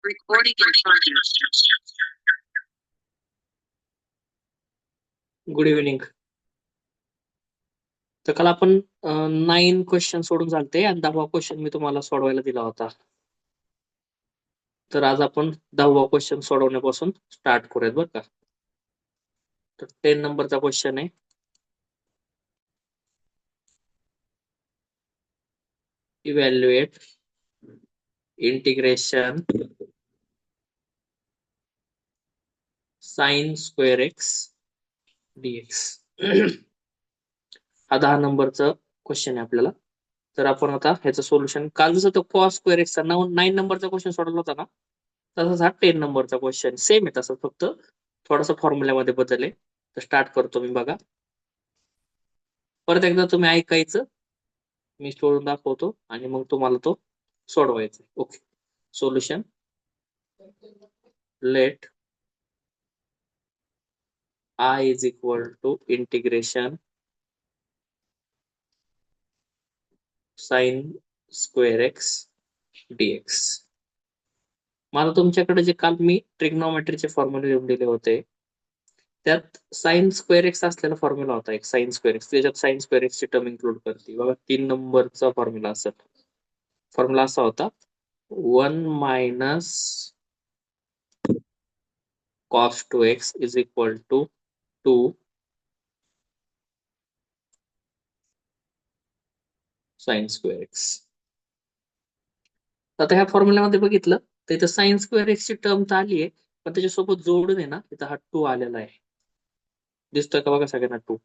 Recording in progress. Good evening. तर काल आपण 9 क्वेश्चन सोडून झालते आणि 10वा क्वेश्चन मी तुम्हाला सोडवायला दिला होता. तर आज आपण 10वा क्वेश्चन सोडवण्यापासून स्टार्ट करूयात बरं का. तर 10 नंबरचा क्वेश्चन आहे. Evaluate integration sine square x dx. हा 10 नंबरचा क्वेश्चन आहे आपल्याला. तर आपण आता ह्याचं सोल्युशन, काल जसं तो कॉस स्क्वेअर एक्सचा 9 नंबरचा क्वेश्चन सोडवला होता ना, तसाच हा 10 नंबरचा क्वेश्चन सेम आहे. तसं फक्त थोडासा फॉर्म्युल्यामध्ये बदल आहे. तर स्टार्ट करतो मी बघा. परत एकदा तुम्ही ऐकायचं, मी सोडून दाखवतो आणि मग तुम्हाला तो सोडवायचा. Okay. Solution. Let I is equal to integration sin square x dx. मला तुमच्याकडे जे काल मी ट्रिग्नोमेट्रीचे फॉर्म्युले लिहून दिले होते, त्यात साइन स्क्वेअर एक्स असलेला फॉर्म्युला होता एक, साइन स्क्वेअर एक्स. त्याच्यात साइन स्क्वेअर एक्स ची टर्म इन्क्लूड करते बघा. 3 नंबरचा फॉर्म्युला असेल. फॉर्म्युला असा होता, 1 minus cos 2x is equal to 2 sign square x. आता ह्या फॉर्म्युल्यामध्ये बघितलं तर इथं साइन स्क्वेअर एक्स ची टर्म तर आली आहे, पण त्याच्यासोबत जोडून आहे ना, इथं हा 2 आलेला आहे. दिसतोय का बघा सगळ्यांना 2.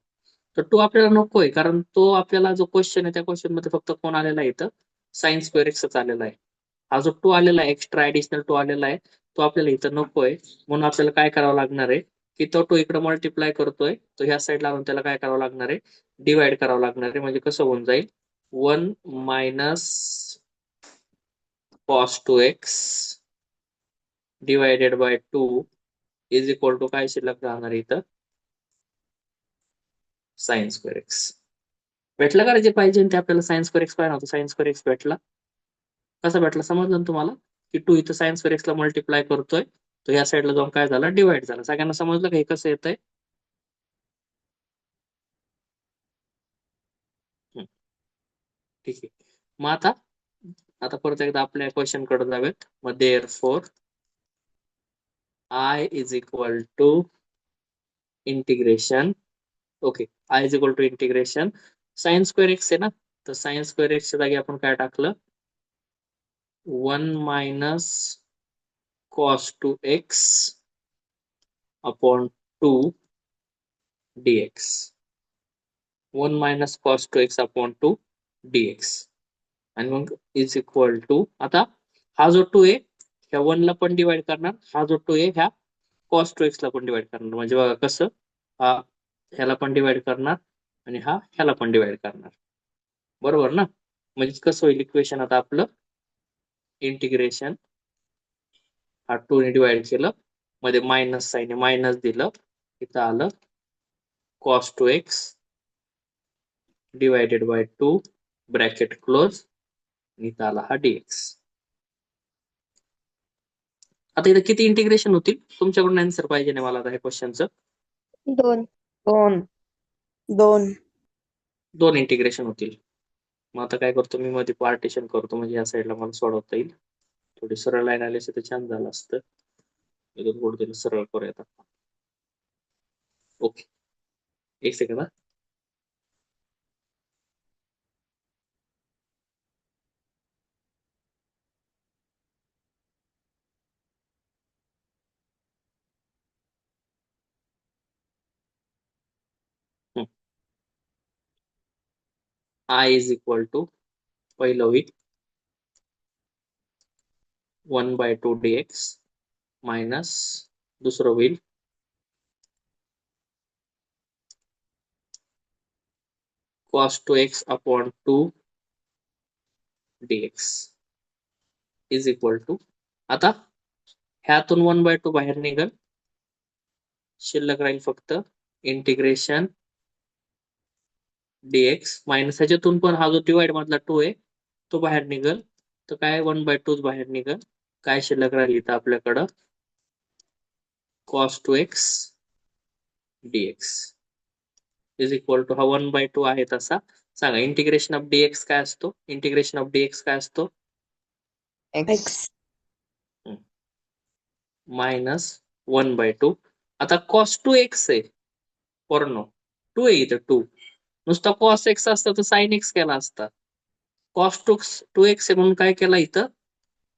तर 2 आपल्याला नकोय, कारण तो आपल्याला जो क्वेश्चन आहे त्या क्वेश्चन मध्ये फक्त कोण आलेला आहे, इथं साइन स्क्वेअर एक्सच आलेला आहे. हा जो 2 आलेला आहे, एक्स्ट्रा ऍडिशनल 2 आलेला आहे, तो आपल्याला इथं नकोय. म्हणून आपल्याला काय करावं लागणार आहे की तो 2 इकडे मल्टिप्लाय करतोय, तो ह्या साईडला आणून त्याला काय करावं लागणार आहे, डिवाइड करावं लागणार आहे. म्हणजे कसं होऊन जाईल, 1 minus cos 2x divided by 2 is equal to काय शिल्लक राहणार इथं, साइन स्क्वेअर एक्स. भेटलं का रे जे पाहिजे ते आपल्याला? साइन स्क्वेअर एक्स पाहिजे नव्हतं, साइन स्क्वेअर एक्स भेटला. कसा भेटला समजलं ना तुम्हाला, की 2 इथं साइन स्क्वेअर एक्स ला मल्टिप्लाय करतोय, तो या साईडला जाऊन काय झाला, डिवाइड झाला. सगळ्यांना समजलं का हे कसं येतंय? ठीक आहे. मग आता आता परत एकदा आपल्या क्वेश्चन कडे जाऊयात. मग therefore I is equal to integration. Okay, I is equal to integration sine square x आहे ना, तर साइन स्क्वेअर एक्सच्या जागी आपण काय टाकलं, 1 minus cos 2x upon 2 dx. 1 minus cos 2x upon 2 dx. आणि मग इज इक्वल टू, आता हा जो 2 आहे ह्या 1 ला पण डिवाइड करणार, हा जो 2 आहे ह्या cos 2x ला पण डिवाइड करणार. म्हणजे बघा कसं, हा ह्याला पण डिवाइड करणार आणि हा ह्याला पण डिवाइड करणार. बरोबर ना? म्हणजे कसं होईल इक्वेशन आता आपलं, इंटिग्रेशन, हा 2 ने डिवाइड केलं, मध्ये मायनस साइन मायनस दिलं, इथं आलं cos 2x divided by 2 bracket close, इथं आला हा dx. आता इथं किती इंटिग्रेशन होतील तुमच्याकडून आन्सर पाहिजे नाही मला आता ह्या क्वेश्चनचं. 2 2 2 इंटिग्रेशन होतील. मग आता काय करतो मी, मध्ये पार्टिशन करतो, म्हणजे या साईडला मला सोडवता येईल. थोडी सरळ लाईन आली असते तर छान झालं असतं. इथून थोडं त्याला सरळ करूयात आपण. ओके, एक सेकंड हा. I इज इक्वल टू, पहिलं होईल 1/2 dx मायनस, दुसरं होईल cos 2x upon 2 dx is equal to, आता ह्यातून 1/2 बाहेर निघल, शिल्लक राहील फक्त इंटिग्रेशन dx मायनस, ह्याच्यातून पण हा जो डिवाइड मधला 2 आहे तो बाहेर निघल, तर काय 1/2 बाहेर निघल. काय शिल्लक राहील इथं आपल्याकडं cos 2x dx is equal to हा 1/2 आहे तसा. सांगा इंटिग्रेशन ऑफ dx काय असतो? इंटिग्रेशन ऑफ dx काय असतो? X minus 1/2. आता cos 2x आहे पोरांनो, 2 आहे इथं 2. नुसता cos x असता तर sin x केला असता. cos 2x आहे म्हणून काय केला इथं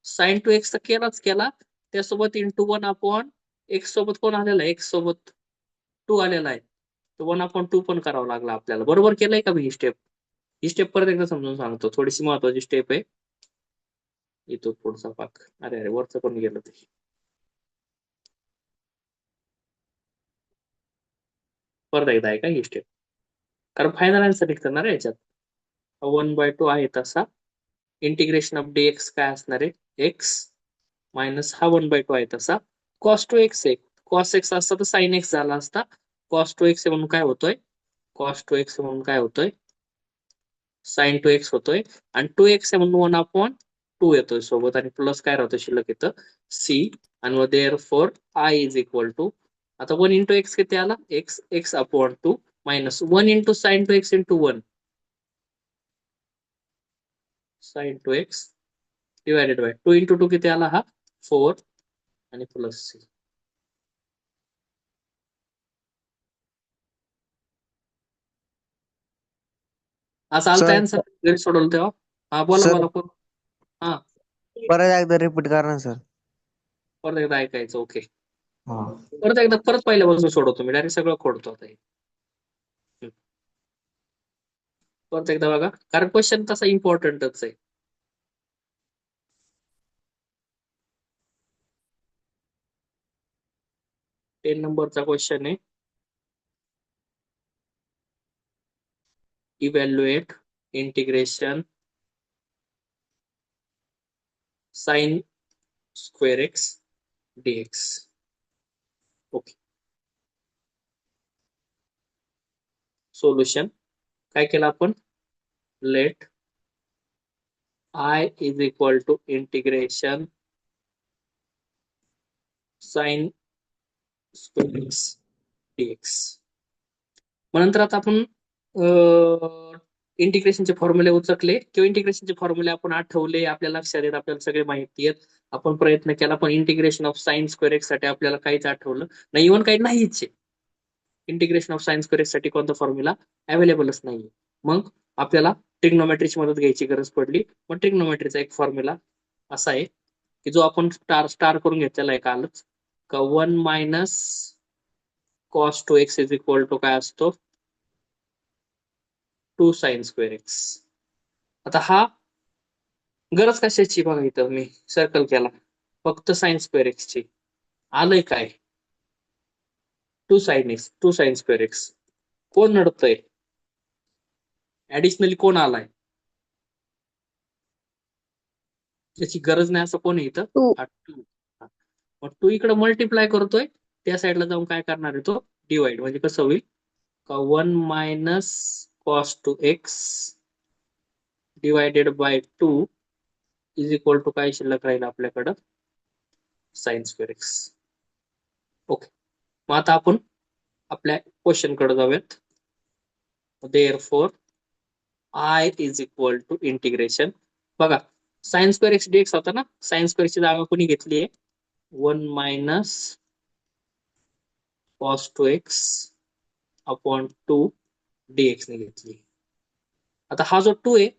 sin 2x तर केलाच केला, त्यासोबत इंटू 1 x सोबत कोण आलेला आहे? x सोबत 2 आलेला आहे, तर 1/2 पण करावं लागला आपल्याला. बरोबर केलंय का मी ही स्टेप? ही स्टेप परत एकदा समजून सांगतो, थोडीशी महत्वाची स्टेप आहे. इथं पुढचा पाक, अरे अरे वरचं पण गेलं ते. परत एकदा आहे का ही स्टेप, कारण फायनल आन्सर निघतं ना रे याच्यात. 1/2 आहे तसा. इंटिग्रेशन ऑफ dx काय असणार आहे? x मायनस हा 1/2 आहे तसा. cos 2x आहे, cos x असता तर sin x झाला असता. cos 2x म्हणून काय होतोय? cos 2x म्हणून काय होतोय? sin 2x होतोय. आणि 2x म्हणून 1/2 येतोय सोबत, आणि प्लस काय राहतं शिल्लक इथं c. आणि मग therefore I is equal to, आता 1 इंटू एक्स किती आला? x upon 2 minus 1 into sine 2x into 1 sine 2x divided by 2 into 2 किती आला? हा 4 आणि प्लस सी. असं आलता सर आन्सर घरी सोडवलं तेव्हा. हा बोला सर बोला कोण. हा परत एकदा रिपीट करा ना सर. परत एकदा ऐकायचं. ओके, हा परत एकदा परत पहिल्यापासून सोडवतो मी, डायरेक्ट सगळं खोडतो आता हे. हम्म. परत एकदा बघा, कारण क्वेश्चन तसा इम्पॉर्टंटच आहे. 10 नंबरचा क्वेश्चन आहे. Evaluate integration sine square x dx. Okay, solution काय केलं आपण? Let I is equal to integration sine square x dx. मग नंतर आता आपण इंटिग्रेशनचे फॉर्म्युले उचकले किंवा इंटिग्रेशनचे फॉर्म्युले आपण आठवले, आपल्या लक्षात येत, आपल्याला सगळे माहिती आहेत. आपण प्रयत्न केला, पण integration of sine square x साठी आपल्याला काहीच आठवलं नाही, इव्हन काही नाहीच आहे. Integration of sine square x साठी कोणता फॉर्म्युला अवेलेबलच नाहीये. मग आपल्याला ट्रिग्नोमेट्रीची मदत घ्यायची गरज पडली. मग ट्रिग्नोमेट्रीचा एक फॉर्म्युला असा आहे की जो आपण स्टार स्टार करून घेतलेला आहे कालच, का 1 minus cos 2x is equal to काय असतो? 2 साइन स्क्वेअर एक्स. आता हा गरज कशाची बघा, इथं मी सर्कल केला फक्त साइन स्क्वेअर एक्स ची. आलंय काय? 2 साइन स्क्वेअर एक्स. कोण नडतंय? ऍडिशनली कोण आलाय? त्याची गरज नाही असं कोण आहे इथं? टू हा 2. मग 2 इकडे मल्टिप्लाय करतोय, त्या साईडला जाऊन काय करणार आहे तो? डिवाइड. म्हणजे कसं होईल का 1 minus cos 2x divided by 2 is equal to काय शिल्लक राहील आपल्याकडं? Sign square x. ओके, मग आता आपण आपल्या क्वेश्चन कडे जाऊयात. Therefore I is equal to integration, बघा साइन स्क्वेअर एक्स डीएक्स होता ना, साइन स्क्वेअर ची जागा कोणी घेतली आहे? 1 minus cos 2x upon 2 dx ने घेतली. आता हा जो 2 आहे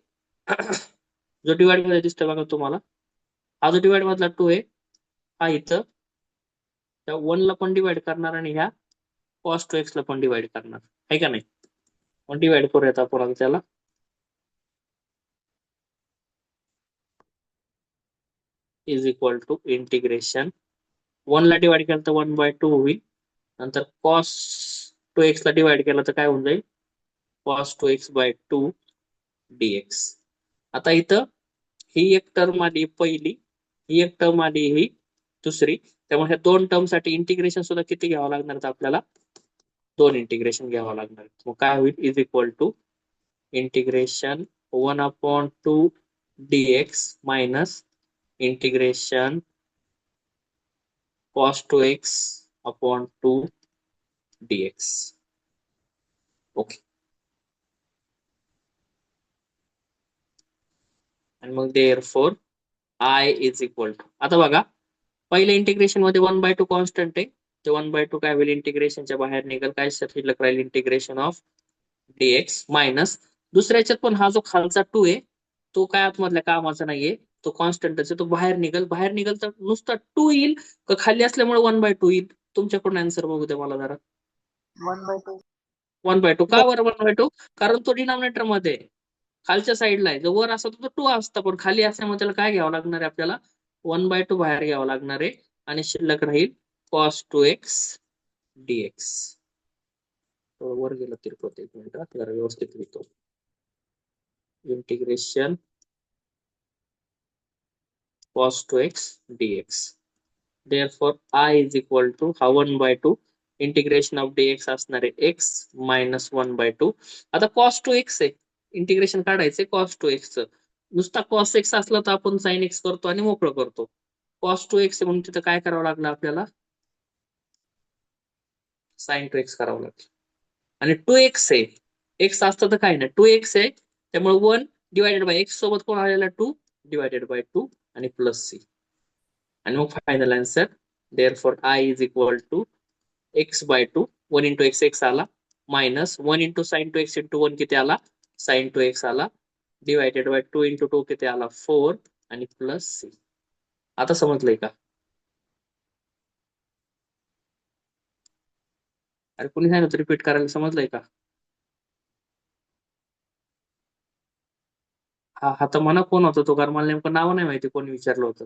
जो डिवाइड मध्ये दिसतोय बघा तुम्हाला, हा जो डिवाइड मधला 2 आहे, हा इथं त्या 1 ला पण डिवाइड करणार आणि ह्या कॉस 2x ला पण डिवाइड करणार आहे का नाही? मग डिवाइड करूयात आपण आता त्याला. इज इक्वल टू इंटिग्रेशन 1 ला डिवाइड केलं तर 1/2 होईल. नंतर कॉस 2x ला डिवाइड केलं तर काय होऊन जाईल? Cos 2x by 2 dx. आता इथं ही एक टर्म आली पहिली, ही एक टर्म आली ही दुसरी, त्यामुळे ह्या दोन टर्म साठी इंटिग्रेशन सुद्धा किती घ्यावं लागणार तर आपल्याला? 2 इंटिग्रेशन घ्यावं लागणार. मग काय होईल? Is equal to integration 1/2 dx minus integration cos 2x upon 2 dx. Okay. आणि मग therefore I is equal to, आता बघा पहिल्या इंटिग्रेशन मध्ये 1/2 कॉन्स्टंट आहे, ते 1/2 काय होईल इंटिग्रेशनच्या बाहेर निघेल, काय शिल्लक राहील इंटिग्रेशन ऑफ dx मायनस दुसऱ्याच्यात पण हा जो खालचा 2 आहे तो काय आतमधल्या कामाचा नाहीये, तो कॉन्स्टंटच आहे, तो बाहेर निघेल तर नुसता 2 येईल का खाली असल्यामुळे 1/2 येईल. तुमच्याकडून आन्सर बघू दे मला जरा. 1/2. 1/2 का बरं 1/2? कारण तो डिनॉमिनेटर मध्ये आहे. खालच्या साईडला आहे, जर वर असता तर 2 असता, पण खाली असल्यामुळे त्याला काय घ्यावं लागणार आहे आपल्याला 1/2 बाहेर घ्यावं लागणार आहे आणि शिल्लक राहील cos 2x dx. वर गेलं तिरपत एक मिनिट जरा व्यवस्थित लिहितो. Integration cos 2x dx. Therefore I is equal to हा 1/2 इंटिग्रेशन ऑफ dx असणार आहे x मायनस 1/2. आता cos 2x आहे, इंटिग्रेशन काढायचंय cos 2x चं. नुसता cos x असला तर आपण sin x करतो आणि मोकळं करतो. cos 2x म्हणून तिथं काय करावं लागलं आपल्याला sin 2x करावं लागलं. आणि 2x आहे, x असतं तर काय नाही 2x आहे, त्यामुळे 1 डिवायडेड बाय x सोबत कोण आलेला 2 डिवायडेड बाय 2 आणि प्लस c. आणि मग final answer therefore I is equal to x by 2 1 into x x आला minus 1 into sine 2x into 1 किती आला साइन 2x आला डिवायडेड बाय 2 इंटू 2 किती आला 4 आणि प्लस c. आता समजलंय का? अरे कुणी सांगितलं रिपीट करायला, समजलंय का? हा हा तर म्हणा कोण होता तो, कारण मला नेमकं नाव नाही माहिती कोणी विचारलं होतं.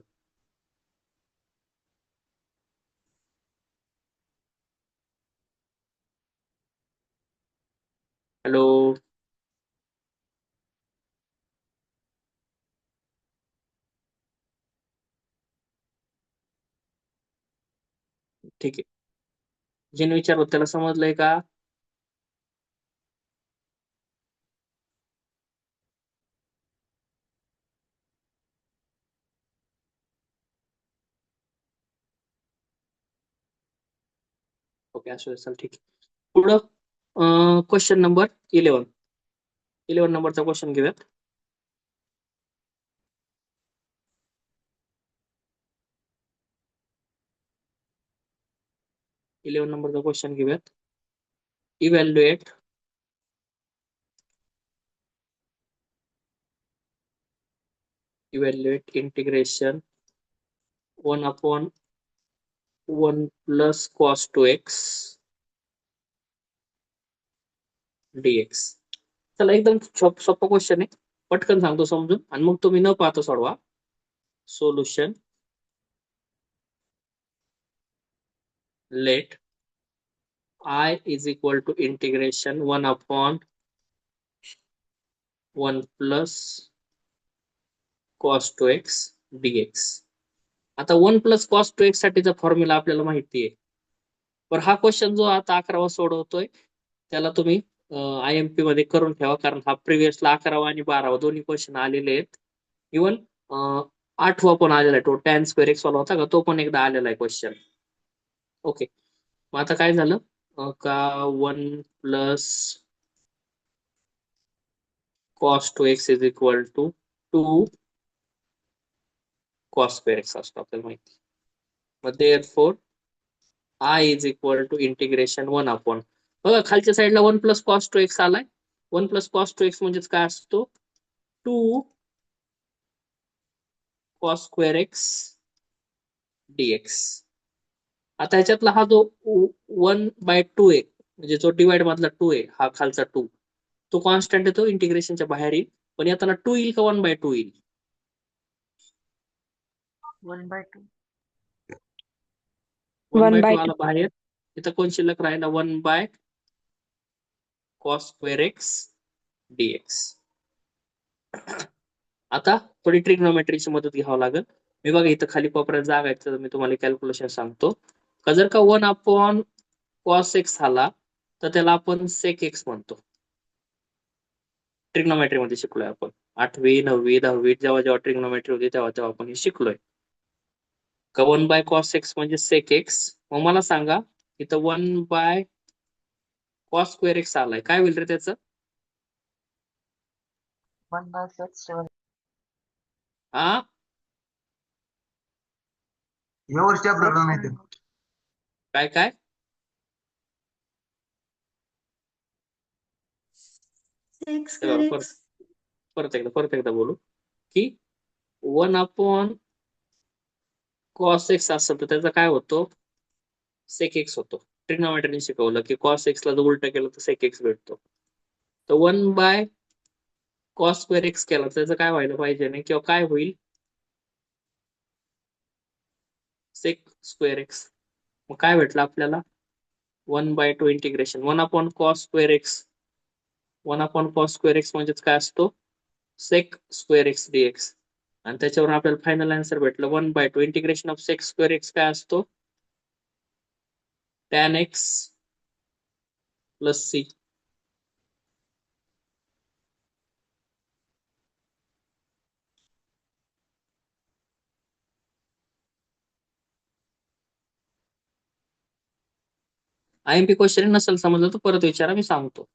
हॅलो. ठीक आहे, ज्याने विचारलं त्याला समजलंय का? ओके असू दे, चल ठीक आहे. पुढं क्वेश्चन नंबर 11 नंबरचा क्वेश्चन घेऊयात. 11 नंबरचा क्वेश्चन घेऊयात. Evaluate integration 1/1 plus cos 2x dx. चला एकदम सोपा क्वेश्चन आहे, पटकन सांगतो समजून आणि मग तुम्ही न पाहता सोडवा. Solution let I is equal to integration 1/1 plus cos 2x dx. आता 1 प्लस cos 2x साठीचा फॉर्म्युला आपल्याला माहिती आहे, पण हा क्वेश्चन जो आता 11वा सोडवतोय त्याला तुम्ही IMP मध्ये करून ठेवा, कारण हा प्रिव्हियसला 11वा आणि 12वा दोन्ही क्वेश्चन आलेले आहेत. इव्हन 8वा पण आलेला आहे, तो tan स्क्वेअर एक्स वाला होता का, तो पण एकदा आलेला आहे क्वेश्चन. ओके, मग आता काय झालं का 1 plus cos 2x is equal to 2 cos square x असतो आपल्याला माहिती. मग therefore I is equal to integration 1/, बघा खालच्या साईडला 1 प्लस cos 2x आलाय. 1 प्लस cos 2x म्हणजेच काय असतो 2 cos स्क्वेअर एक्स dx. आता ह्याच्यातला हा जो 1/2 आहे, म्हणजे जो डिवाइड मधला 2 आहे, हा खालचा 2 तो कॉन्स्टंट आहे, तो इंटिग्रेशनच्या बाहेर येईल, पण येताना 2 येईल का 1/2 येईल? 1/2. 1/2 आला बाहेर. इथं कोण शिल्लक राहिला 1 cos स्क्वेअर एक्स dx. आता थोडी ट्रिग्नोमेट्रीची मदत घ्यावं लागेल. मी बघा इथं खाली कोपऱ्यात जागा आहे, तर मी तुम्हाला कॅल्क्युलेशन सांगतो. का जर का 1/cos x आला तर त्याला आपण sec x म्हणतो. ट्रिग्नोमेट्री मध्ये शिकलोय आपण 8वी 9वी 10वी जेव्हा जेव्हा ट्रिग्नोमेट्री होती तेव्हा तेव्हा आपण हे शिकलोय. का 1/cos x म्हणजे sec x. मग मला सांगा इथं 1/cos² x आलाय, काय होईल रे त्याचं? 1/6 हा, या वर्षी आपल्याला नाही ते. काय काय हे बघा, परत एकदा बोलू की 1/cos x असेल तर त्याचा काय होतो? sec x होतो. ट्रिग्नॉमेट्रीने शिकवलं की cos x ला जर उलट केलं तर sec x भेटतो. तर 1/cos² x केला तर त्याचं काय व्हायला पाहिजे नाही, किंवा काय होईल? sec²x. मग काय भेटलं आपल्याला? 1/2 इंटिग्रेशन 1/cos²x. 1/cos² x म्हणजेच काय असतो? sec²x dx. आणि त्याच्यावरून आपल्याला फायनल आन्सर भेटलं 1/2 इंटिग्रेशन ऑफ sec²x काय असतो? tan x plus c. IMP question नसेल समजलं तर परत विचारा, मी सांगतो.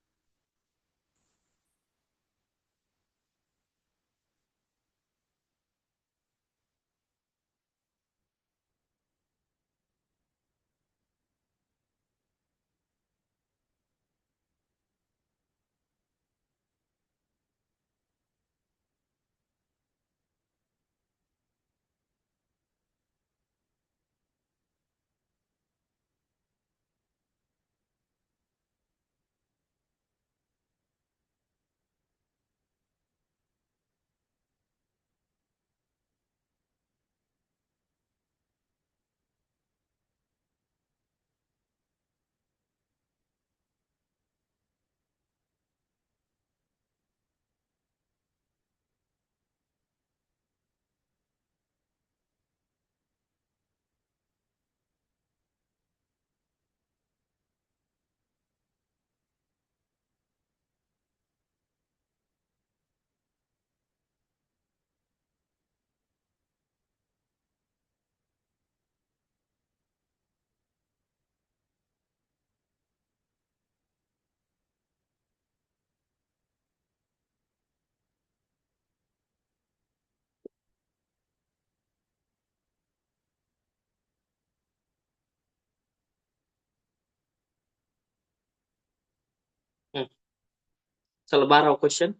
चला 12वा क्वेश्चन.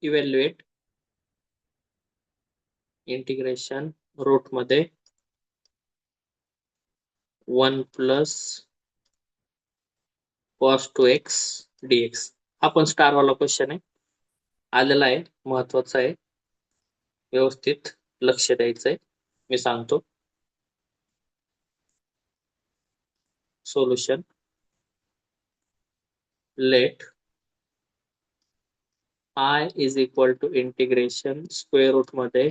इव्हॅल्युएट इंटिग्रेशन रूट मध्ये 1+cos2x dx. हा पण स्टार वाला क्वेश्चन आहे, आलेला आहे, महत्वाचा आहे, व्यवस्थित लक्ष द्यायचंय. मी सांगतो. Solution. Let I is equal to integration square root मध्ये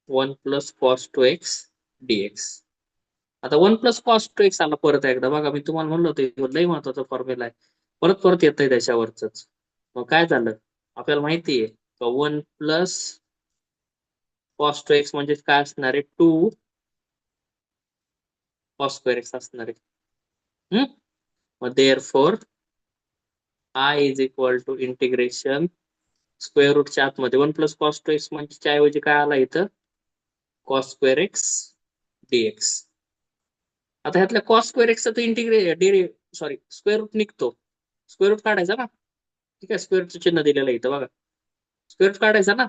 1+cos2x dx. आता 1+cos2x आला परत एकदा बघा, मी तुम्हाला म्हणलं होतं लई महत्वाचा फॉर्म्युला आहे, परत परत येतंय त्याच्यावरच. मग काय झालं? आपल्याला माहिती आहे का 1+cos2x म्हणजे काय असणार आहे? 2cos2x असणार आहे. मग therefore I is equal to integration square रूटच्या आतमध्ये 1+cos2x म्हणजे ऐवजी काय आला इथं? cos²x dx. आता ह्यातल्या cos²x चा स्क्वेअर रूट निघतो. स्क्वेअर रूट काढायचा ना, ठीक आहे, स्क्वेअर रूटचं चिन्ह दिलेलं आहे इथं बघा, स्क्वेअर रूट काढायचा ना.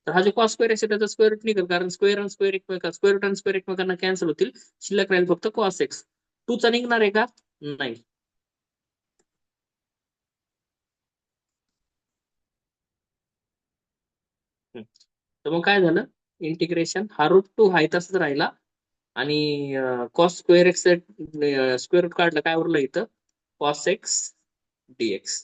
तर हा जो cos²x आहे त्याचा स्क्वेअर रूट निघेल, कारण स्क्वेअर आणि स्क्वेअर एकमेकांना कॅन्सल होतील, शिल्लक राहील फक्त cos x. 2 चा निघणार आहे का? नाही. तर मग काय झालं? इंटिग्रेशन हा √2 आहे तसंच राहिला, आणि cos²x स्क्वेअर रूट काढलं, काय उरलं इथं? cos x dx.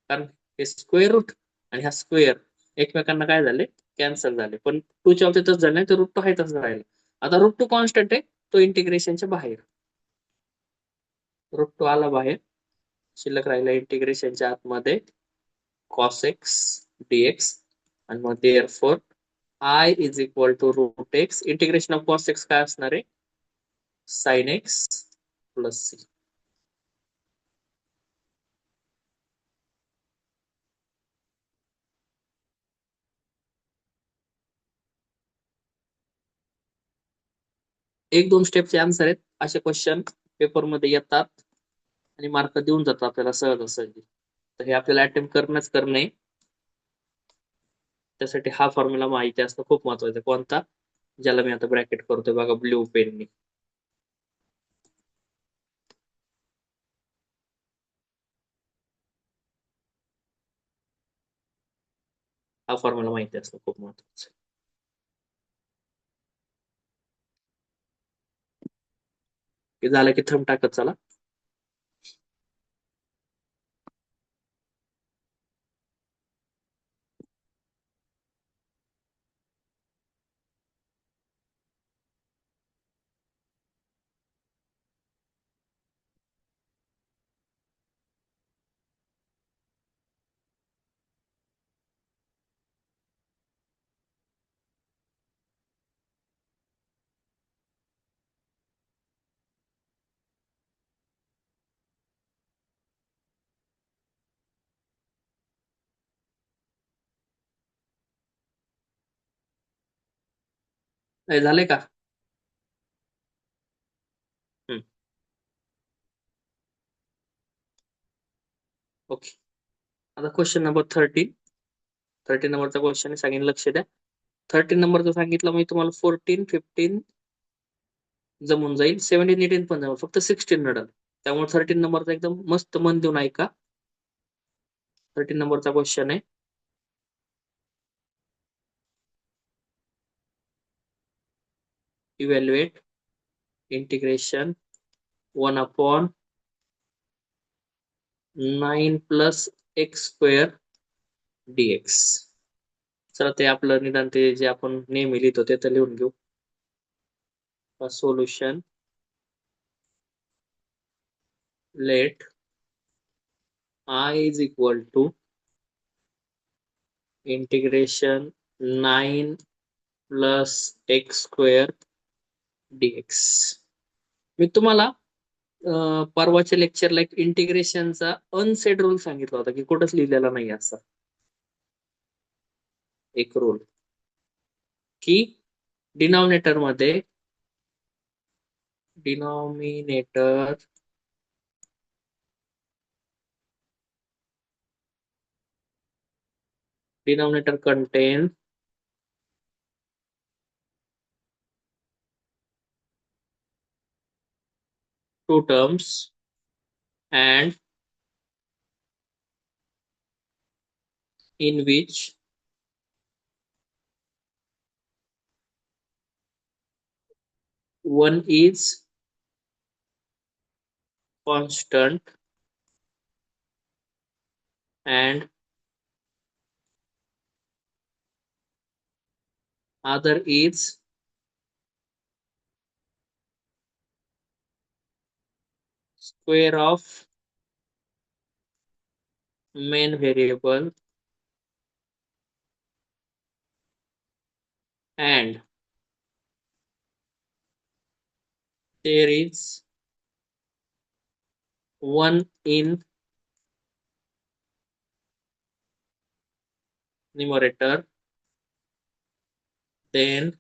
कारण हे स्क्वेअर रूट आणि हा स्क्वेअर एकमेकांना काय झाले? कॅन्सल झाले. पण 2च्या बाबतीत तसं झालं नाही, तर √2 आहे तसंच राहिलं. आता √2 कॉन्स्टंट आहे, तो इंटिग्रेशनच्या बाहेर. √2 आला बाहेर. शिल्लक राहिला इंटिग्रेशनच्या आतमध्ये cos x dx आणि मग therefore I is equal to root x. Integration of cos x काय असणार आहे? sin x plus c. एक दोन स्टेपचे आन्सर आहेत. असे क्वेश्चन पेपरमध्ये येतात आणि मार्क देऊन जातात आपल्याला सहजासहजी. तर हे आपल्याला अटेम्प्ट करणंच करणे. त्यासाठी हा फॉर्म्युला माहिती असणं खूप महत्वाचं आहे. कोणता? ज्याला मी आता ब्रॅकेट करतोय बघा ब्ल्यू पेननी. हा फॉर्म्युला माहिती असणं खूप महत्वाचं आहे. हे झालं की थंब टाकत चला. हे झालंय का? ओके. आता क्वेश्चन नंबर 13 नंबरचा क्वेश्चन सांगितलं, लक्ष द्या. 13 नंबरचा सांगितलं मी तुम्हाला 14, 15 जमून जाईल, 17, 18 पण जमून, फक्त 16 नडल. त्यामुळे 13 नंबरचा एकदम मस्त मन देऊन ऐका. 13 नंबरचा क्वेश्चन आहे. Evaluate integration 1/9 plus x square dx. चला ते आपलं निदान ते जे आपण नेहमी लिहितो ते तर लिहून घेऊ. Solution let I is equal to integration 9 plus x square dx. मी तुम्हाला परवाच्या लेक्चरला एक इंटिग्रेशनचा अनसेट रूल सांगितला होता की कुठंच लिहिलेला नाही असा एक रूल, की denominator contain two terms and in which one is constant and other is square of main variable and there is one in numerator, then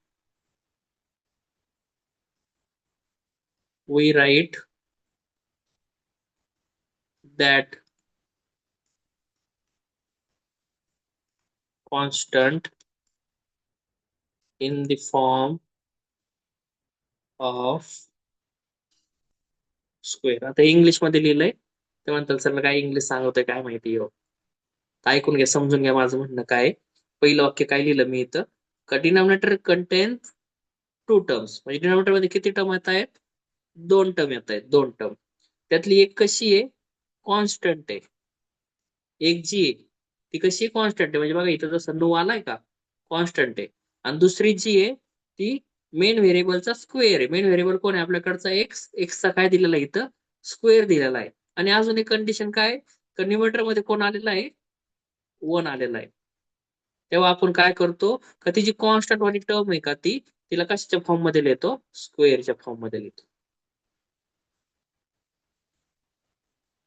we write that constant in the form of square. आता English मध्ये लिहिलंय, ते म्हणतात sir काय English सांगतोय काय माहिती हो. ऐकून घ्या, समजून घ्या माझं म्हणणं काय. पहिलं वाक्य काय लिहिलं मी इथं, का डिनॉमिनेटर कंटेन टू टर्म्स, म्हणजे डिनॉमिनेटर मध्ये किती टर्म येत आहेत? 2 टर्म येत आहेत, 2 टर्म. त्यातली एक कशी आहे? कॉन्स्टंट आहे. एक जी आहे ती कशी कॉन्स्टंट आहे, म्हणजे बघा इथं जसं नो आलाय का, कॉन्स्टंट आहे. आणि दुसरी जी आहे ती मेन व्हेरिएबलचा स्क्वेअर आहे. मेन व्हेरिएबल कोण आहे आपल्याकडचा? एक्स. एक्सचा काय दिलेला आहे इथं? स्क्वेअर दिलेला आहे. आणि अजून एक कंडिशन काय, तर न्यूमरेटर मध्ये कोण आलेला आहे, 1 आलेला आहे. तेव्हा आपण काय करतो, का ती जी कॉन्स्टंट वाली टर्म आहे का तिला कशाच्या फॉर्म मध्ये लिहितो, स्क्वेअरच्या फॉर्म मध्ये लिहितो.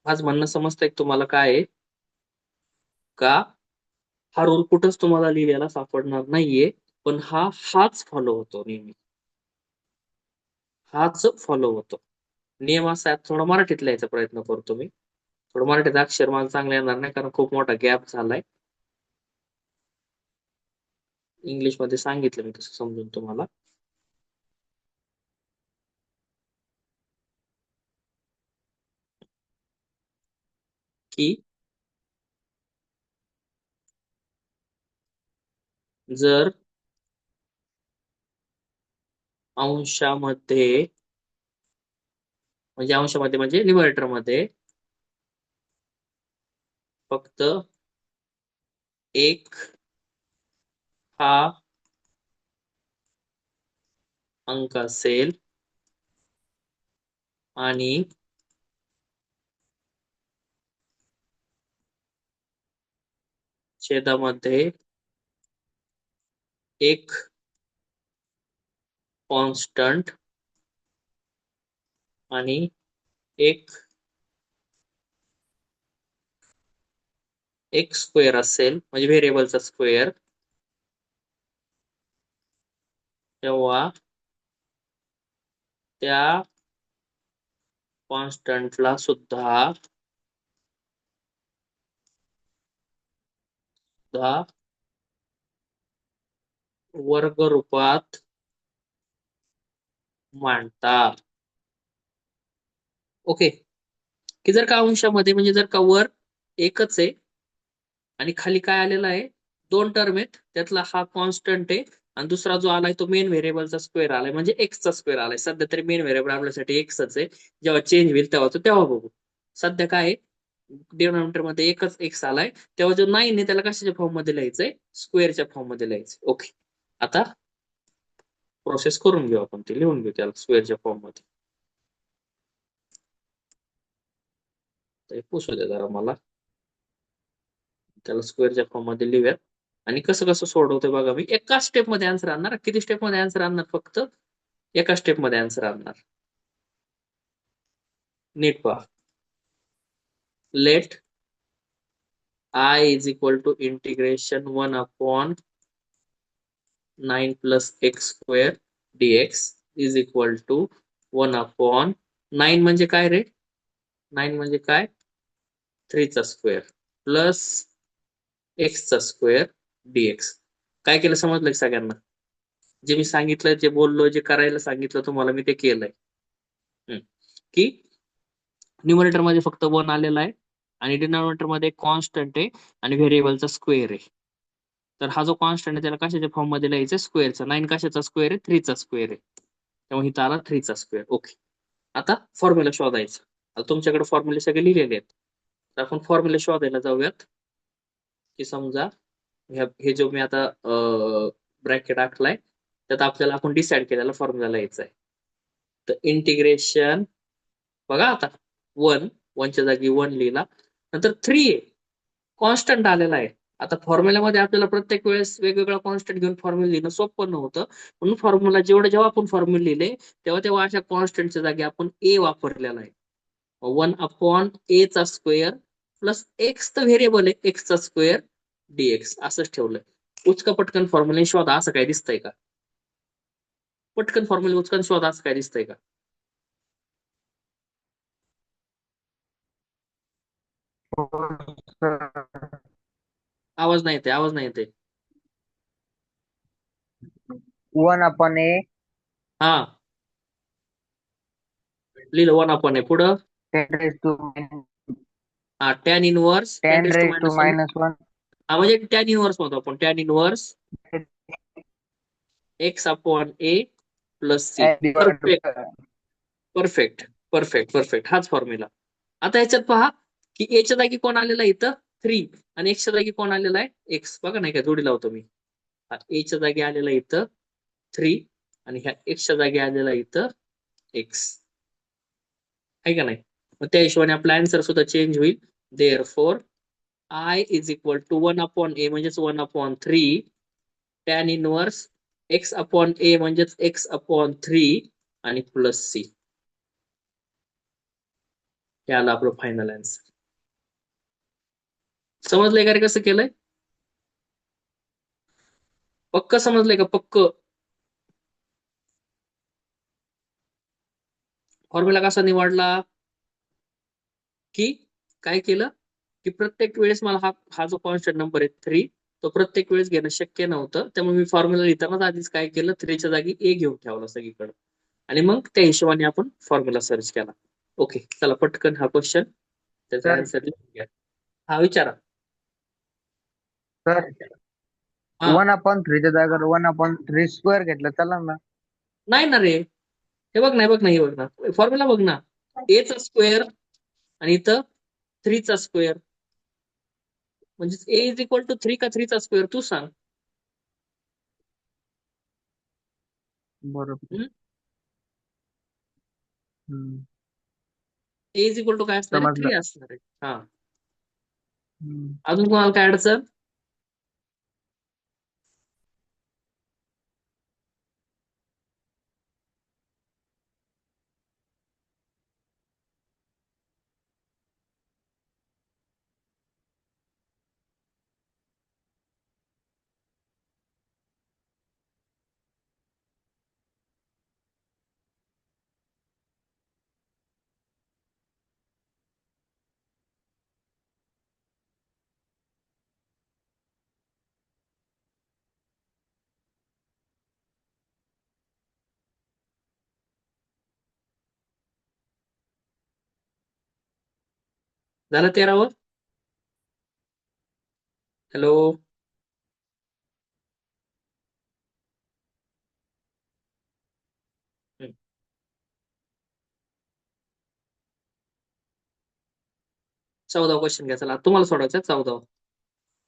आज म्हणणं समजतंय तुम्हाला काय आहे का, हा रूल कुठंच तुम्हाला लिहिलेला सापडणार नाहीये, पण हाच फॉलो होतो नेहमी, हाच फॉलो होतो. नियम असा आहे, थोडा मराठीत लिहायचा प्रयत्न करतो मी. थोडं मराठीत अक्षर मला चांगलं येणार नाही, कारण खूप मोठा गॅप झालाय. इंग्लिश मध्ये सांगितलं मी तसं समजून तुम्हाला. की जर अंशामध्ये म्हणजे न्यूमरेटर मध्ये फक्त एक हा अंक असेल आणि छेदामध्ये एक कॉन्स्टंट आणि एक स्क्वेअर असेल, म्हणजे व्हेरिएबलचा स्क्वेअर, तेव्हा त्या कॉन्स्टंटला सुद्धा वर्ग रूपात मांडतात. ओके, की जर का अंशामध्ये म्हणजे जर का वर एकच आहे आणि खाली काय आलेला आहे, 2 टर्म आहेत, त्यातला हा कॉन्स्टंट आहे आणि दुसरा जो आलाय तो मेन व्हेरिएबलचा स्क्वेअर आलाय, म्हणजे एक्सचा स्क्वेअर आलाय. सध्या तरी मेन व्हेरिएबल आपल्यासाठी एक्सच आहे, जेव्हा चेंज होईल तेव्हा बघू. सध्या काय आहे, डिनॉमिनेटर मध्ये एकच एक्स आलाय, तेव्हा जो 9 आहे त्याला कशाच्या फॉर्म मध्ये लिहायचंय, स्क्वेअरच्या फॉर्म मध्ये लिहायचंय. ओके, आता प्रोसेस करून घेऊ आपण, ते लिहून घेऊ त्याला स्क्वेअरच्या फॉर्म मध्ये. तर हे पुसू द्या जरा मला, त्याला स्क्वेअरच्या फॉर्म मध्ये लिहूयात. आणि कसं कसं सोडवतोय बघा मी, एका स्टेप मध्ये आन्सर आणणार. किती स्टेप मध्ये आन्सर आणणार, फक्त एका स्टेप मध्ये आन्सर आणणार. नीट पहा. Let I is equal to integration 1 upon 9 plus x square dx is equal to 1 upon 9 म्हणजे काय रे, 9 म्हणजे काय, 3 चा स्क्वेअर प्लस x चा स्क्वेअर dx. काय केलं समजलं सगळ्यांना, जे मी सांगितलं, जे बोललो, जे करायला सांगितलं तुम्हाला मी ते केलंय. की न्यूमरेटर मध्ये फक्त 1 आलेला आहे आणि डिनॉमिनेटर मध्ये कॉन्स्टंट आहे आणि व्हेरिएबलचा स्क्वेअर आहे. तर हा जो कॉन्स्टंट आहे त्याला कशाच्या फॉर्म मध्ये लिहायचं, स्क्वेअरचा. 9 कशाचा स्क्वेअर आहे, 3 चा स्क्वेअर आहे, त्यामुळे इथं आला 3 चा स्क्वेअर. ओके, आता फॉर्म्युला शोधायचा. आता तुमच्याकडे फॉर्म्युले सगळे लिहिलेले आहेत, तर आपण फॉर्म्युले शोधायला जाऊयात. की समजा हे जो मी आता ब्रॅकेट आखलाय, त्यात आपल्याला आपण डिसाईड केलेला फॉर्म्युला लिहायचा आहे. तर इंटिग्रेशन बघा, आता 1 च्या जागी 1 लिहिला, नंतर 3 कॉन्स्टंट आलेला आहे. आता फॉर्म्युल्यामध्ये आपल्याला प्रत्येक वेळेस वेगवेगळा कॉन्स्टंट घेऊन फॉर्म्युला लिहिणं सोपं नव्हतं, म्हणून फॉर्म्युला जेव्हा आपण फॉर्म्युला लिहिले तेव्हा अशा कॉन्स्टंटच्या जागी आपण ए वापरलेला आहे. 1 अपॉन ए चा स्क्वेअर प्लस एक्स तर व्हेरिएबल आहे, एक्स चा स्क्वेअर डीएक्स असंच ठेवलंय. उचका पटकन फॉर्म्युला शोधा, असं काय दिसतंय का, पटकन फॉर्म्युला उचकन शोधा, असं काय दिसतंय का. आवाज नाही येते, आवाज नाही येते. 1 upon a हा, लिहिलं 1 अपॉन आहे, पुढं 10 raised to tan inverse 10 10 raise to raised to minus 1. -1 हा, म्हणजे टॅन इनवर्स म्हणतो आपण, tan inverse x upon a plus c. divided perfect by perfect perfect perfect, हाच फॉर्म्युला. आता याच्यात पहा की एच्या जागी कोण आलेला आहे इथं, 3, आणि एक्सच्या जागी कोण आलेला आहे, एक्स. बघा नाही का, जोडी लावतो मी. एच्या जागी आलेला इथं 3 आणि ह्या एक्सच्या जागी आलेला इथं एक्स, आहे का नाही. मग त्या हिशोबाने आपला आन्सर सुद्धा चेंज होईल. Therefore I is equal to 1/a म्हणजेच 1/3 टॅन इनवर्स x/a म्हणजेच x/3 आणि प्लस c. हे आलं आपलं फायनल आन्सर. समजलंय का रे कसं केलंय? पक्क समजलंय का? पक्क. फॉर्म्युला कसा निवडला? की काय केलं की प्रत्येक वेळेस मला हा जो कॉन्स्टंट नंबर आहे 3 तो प्रत्येक वेळेस घेणं शक्य नव्हतं. त्यामुळे मी फॉर्म्युला लिहितानाच आधीच काय केलं 3च्या जागी a घेऊन ठेवला सगळीकडे आणि मग त्या हिशोबाने आपण फॉर्म्युला सर्च केला. ओके, चला पटकन हा क्वेश्चन त्याचा सर आन्सर लिहून घ्या. हा विचारा. सर हा 1/3च्या जागेवर 1/3 स्क्वेअर घेतलं चला ना. नाही ना रे, हे बघ ना, हे बघ ना, हे बघ ना, फॉर्म्युला बघ ना, a चा स्क्वेअर आणि इथं 3 चा स्क्वेअर म्हणजे a इज इक्वल टू 3 का 3 चा स्क्वेअर तू सांग. बरोबर. हम्म? हम्म. a इज इक्वल टू काय असणार आहे? समजलं. 3 असणार आहे. हा, हम्म. अजून कोणाला काय अडचण? झालं 13वर? हॅलो, 14वा क्वेश्चन घ्या. चला तुम्हाला सोडायचं 14वा.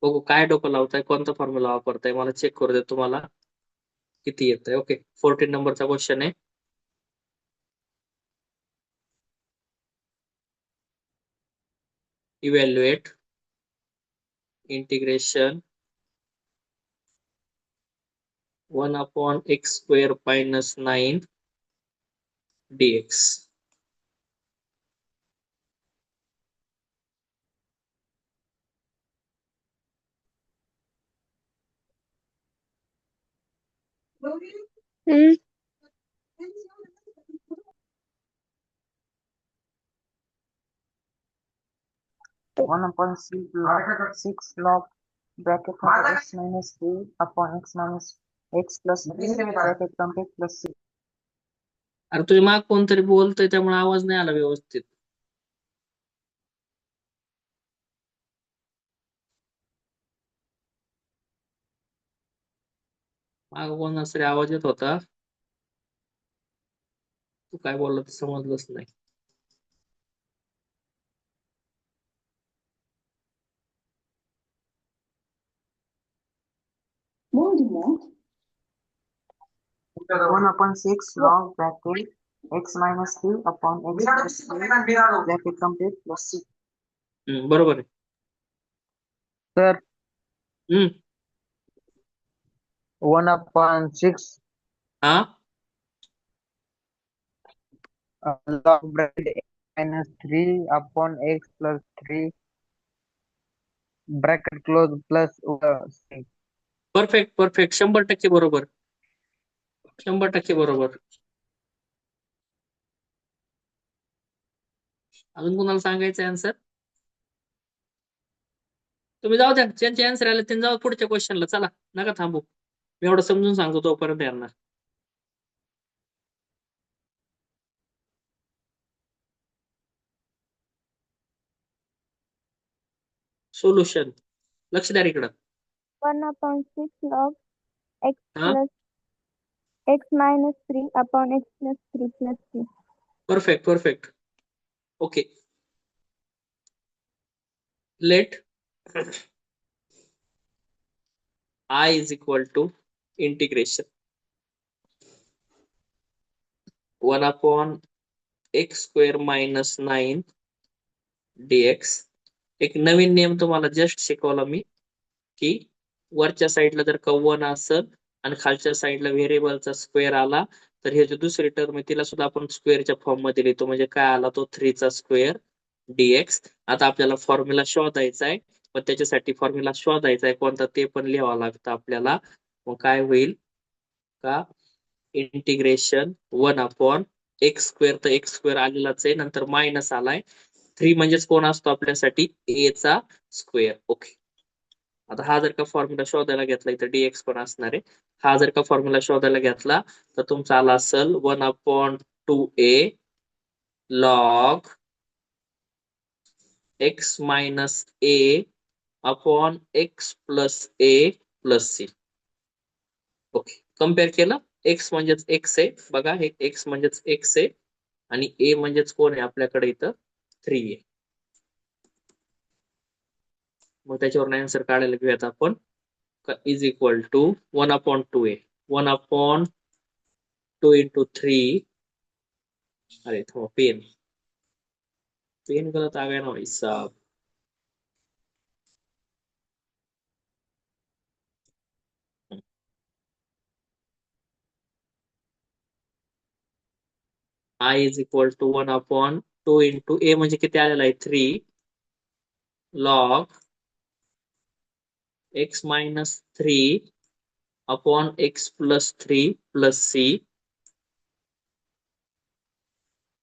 बघू काय डोकं लावताय, कोणता फॉर्म्युला वापरताय, मला चेक करू दे तुम्हाला किती येतंय. ओके, 14 नंबरचा क्वेश्चन आहे. Evaluate integration 1/x² - 9 dx. हम्म 1/6 log bracket x minus 3 upon x minus x plus b bracket complete plus c. अरे तुझ्या माग कोणतरी बोलतोय त्यामुळे आवाज नाही आला व्यवस्थित. माग कोणाचा तरी आवाज येत होता, तू काय बोलला ते समजलंच नाही. What do you want? 1/6 log bracket x minus 3 upon x plus b bracket complete plus c. बरोबर आहे. तर हम्म 1/6 हा log bracket x minus 3 upon x plus 3 bracket close plus c. Perfect perfect 100% बरोबर. 100% बरोबर. अजून कोणाला सांगायचं आन्सर? तुम्ही जाऊ द्या, ज्यांचे आन्सर आले त्यांनी जाऊ पुढच्या क्वेश्चनला. चला नका थांबू, मी एवढं समजून सांगतो तोपर्यंत यांना. सोल्युशन लक्ष द्या इकडं. 1/6 log x हा plus x minus 3 upon x plus 3 plus c. Perfect perfect. Okay, let I is equal to integration 1/x² - 9 dx. एक नवीन नियम तुम्हाला जस्ट शिकवला मी, की वरच्या साईडला जर का 1 असेल आणि खालच्या साईडला व्हेरिएबलचा स्क्वेअर आला, तर हे जे दुसरी टर्म आहे तिला सुद्धा आपण स्क्वेअरच्या फॉर्म मध्ये लिहितो. म्हणजे काय आला तो 3 चा स्क्वेअर डीएक्स. आता आपल्याला फॉर्म्युला शोधायचा आहे, पण त्याच्यासाठी फॉर्म्युला शोधायचा आहे कोणता ते पण लिहावं लागतं आपल्याला. मग काय होईल का, इंटिग्रेशन 1/x², तर x² आलेलाच आहे, नंतर मायनस आलाय. 3 म्हणजेच कोण असतो आपल्यासाठी, ए चा स्क्वेअर. ओके. आता हा जर का फॉर्म्युला शोधायला घेतला इथं डीएक्स पण असणार आहे. हा जर का फॉर्म्युला शोधायला घेतला तर तुमचा आला असेल 1/2a log x minus a upon x plus a plus c. Okay. Compare केलं, x म्हणजेच x आहे बघा, हे x म्हणजेच x आहे आणि a म्हणजेच कोण आहे आपल्याकडे इथं 3 आहे. मग त्याच्यावर आन्सर काढायला घेऊयात आपण, is equal to 1/2a 1/2 into 3. अरे थोड़ा पेन पेन गलत आ गया ना भाई साहब. I is equal to 1/2 into a म्हणजे किती आलेला आहे 3 log x minus 3 upon x plus 3 plus c.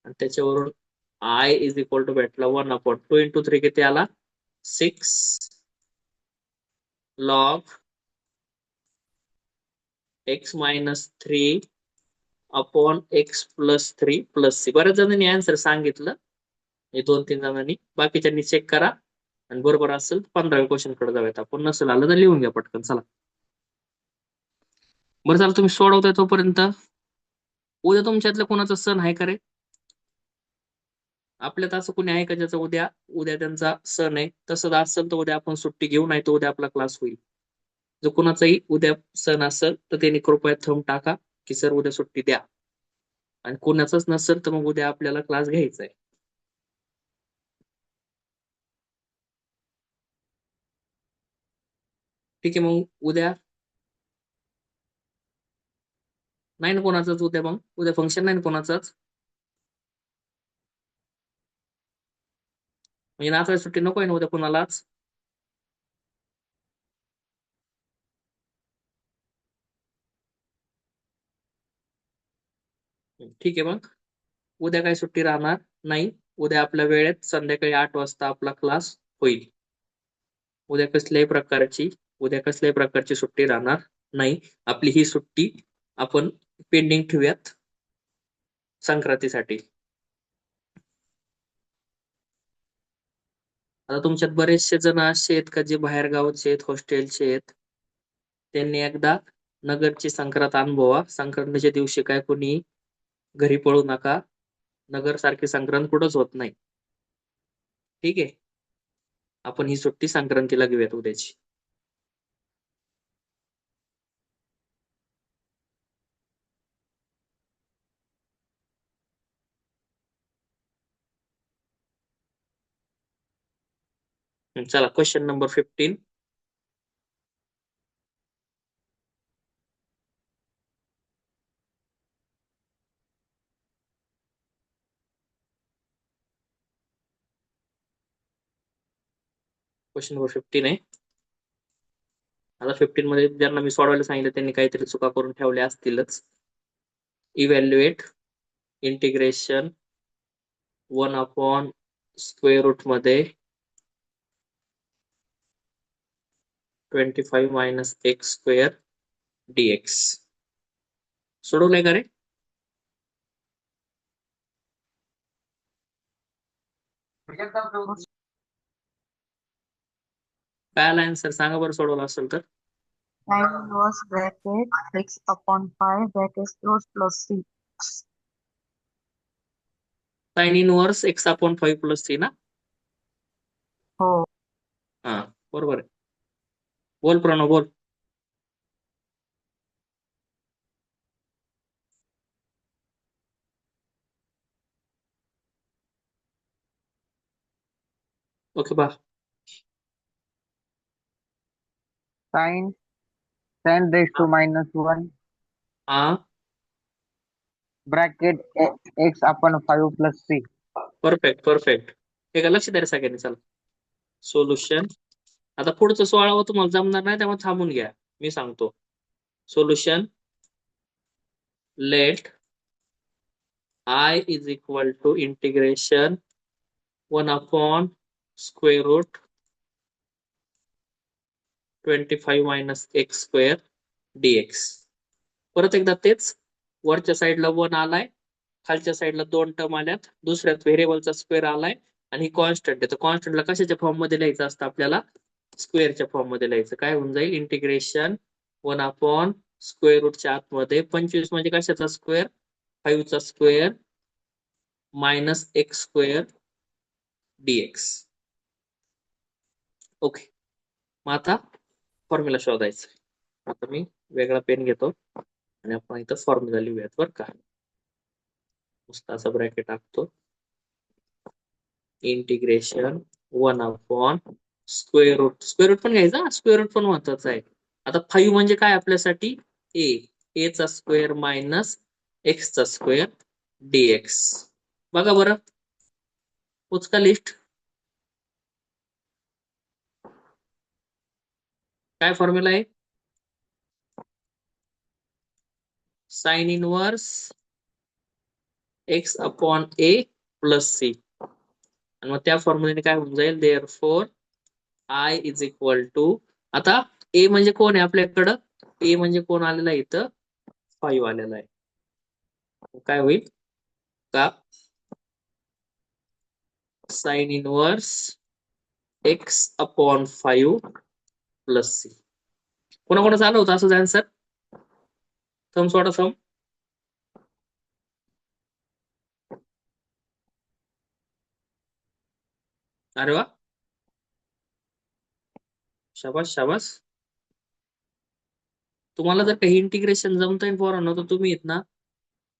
आणि त्याच्यावरून I इज इक्वल टू भेटला 1/2 इंटू 3 किती आला 6 log x minus 3 upon x plus 3 plus c. बऱ्याच जणांनी आन्सर सांगितलं, हे 2-3 जणांनी. बाकीच्यांनी चेक करा आणि बरोबर असेल 15व्या क्वेश्चन कडे जाऊयात आपण. नसेल आलं तर लिहून घ्या पटकन. चला बरं, चला तुम्ही सोडवताय तोपर्यंत. उद्या तुमच्यातल्या कोणाचा सण आहे का रे? आपल्यात असं कोणी आहे का ज्याचा उद्या उद्या त्यांचा सण आहे? तसं असेल तर उद्या आपण सुट्टी घेऊ, नाही तर उद्या आपला क्लास होईल. जर कोणाचाही उद्या सण असेल तर त्यांनी कृपया थंब टाका की सर उद्या सुट्टी द्या. आणि कोणाचाच नसेल तर मग उद्या आपल्याला क्लास घ्यायचा आहे. ठीक आहे, मग उद्या नाही ना कोणाचाच उद्या, मग उद्या फंक्शन नाही ना कोणाचाच, म्हणजे नाचायला सुट्टी नको आहे ना उद्या कोणालाच? ठीक आहे, मग उद्या काही सुट्टी राहणार नाही. उद्या आपल्या वेळेत संध्याकाळी 8 वाजता आपला क्लास होईल. उद्या कसल्याही प्रकारची सुट्टी राहणार नाही. आपली ही सुट्टी आपण पेंडिंग ठेवूयात संक्रांतीसाठी. आता तुमच्यात बरेचसे जण असे आहेत का जे बाहेर गावचे आहेत, हॉस्टेलचे आहेत. त्यांनी एकदा नगरची संक्रांत अनुभवा. संक्रांतीच्या दिवशी काय कोणी घरी पळू नका. नगर सारखी संक्रांत कुठंच होत नाही. ठीक आहे, आपण ही सुट्टी संक्रांतीला घेऊयात उद्याची. चला क्वेश्चन नंबर 15. क्वेश्चन नंबर 15 आहे. आता 15 मध्ये ज्यांना मी सोडवायला सांगितलं त्यांनी काहीतरी चुका करून ठेवल्या असतीलच. इव्हॅल्युएट इंटिग्रेशन 1/स्क्वेअर रूट मध्ये 25 मायनस x² dx. सोडवलंय का रे? काय आला आन्सर सांगा बरं सोडवलं असेल तर. 9 inverse bracket x upon 5 bracket close plus c. Sine inverse x/5 plus c ना? हो. हा बरोबर आहे. बोल प्रणव बोल. ओके पहा, sin raised to -1 हा bracket x upon 5 plus c. Perfect perfect. हे का लक्ष द्या रे सगळ्यांनी. चला सोल्युशन. आता पुढचं 16व तुम्हाला जमणार नाही त्यामुळे थांबून घ्या, मी सांगतो. Solution let I is equal to integration 1 upon square root 25 minus x square dx. परत एकदा तेच, वरच्या साईडला 1 आलाय, खालच्या साईडला 2 टर्म आल्यात, दुसऱ्यात व्हेरिएबलचा स्क्वेअर आलाय आणि कॉन्स्टंट आहे. तर कॉन्स्टंटला कशाच्या फॉर्म मध्ये लिहायचं असतं आपल्याला? स्क्वेअरच्या फॉर्म मध्ये लिहायचं. काय होऊन जाईल? इंटिग्रेशन 1 अपॉन स्क्वेअर रूटच्या आतमध्ये 25 म्हणजे कशाचा स्क्वेअर? 5 चा square minus x square dx. Okay, मग आता फॉर्म्युला शोधायचा. आता मी वेगळा पेन घेतो आणि आपण इथं फॉर्म्युला लिहूयात बरं का. नुसता असं ब्रॅकेट टाकतो. इंटिग्रेशन 1 अपॉन स्क्वेअर रूट पण घ्यायचा, स्क्वेअर रूट पण महत्वाचं आहे. आता 5 म्हणजे काय आपल्यासाठी? ए चा स्क्वेअर मायनस एक्स चा स्क्वेअर डीएक्स. बघा बरं, उचका लिस्ट. काय फॉर्म्युला आहे? Sine inverse x upon a plus c. आणि मग त्या फॉर्म्युलेने काय होऊन जाईल? Therefore I is equal to, आता ए म्हणजे कोण आहे आपल्याकडं? ए म्हणजे कोण आलेला आहे इथं? 5 आलेला आहे. काय होईल? का sine inverse x upon 5 plus C. कोणाकोणाचं आलं होतं असं आन्सर? थम सोडा थम. अरे वा, शाबास शाबास. तुम्हाला जर काही इंटिग्रेशन जमतंय पोरांनो, तर तुम्ही आहेत ना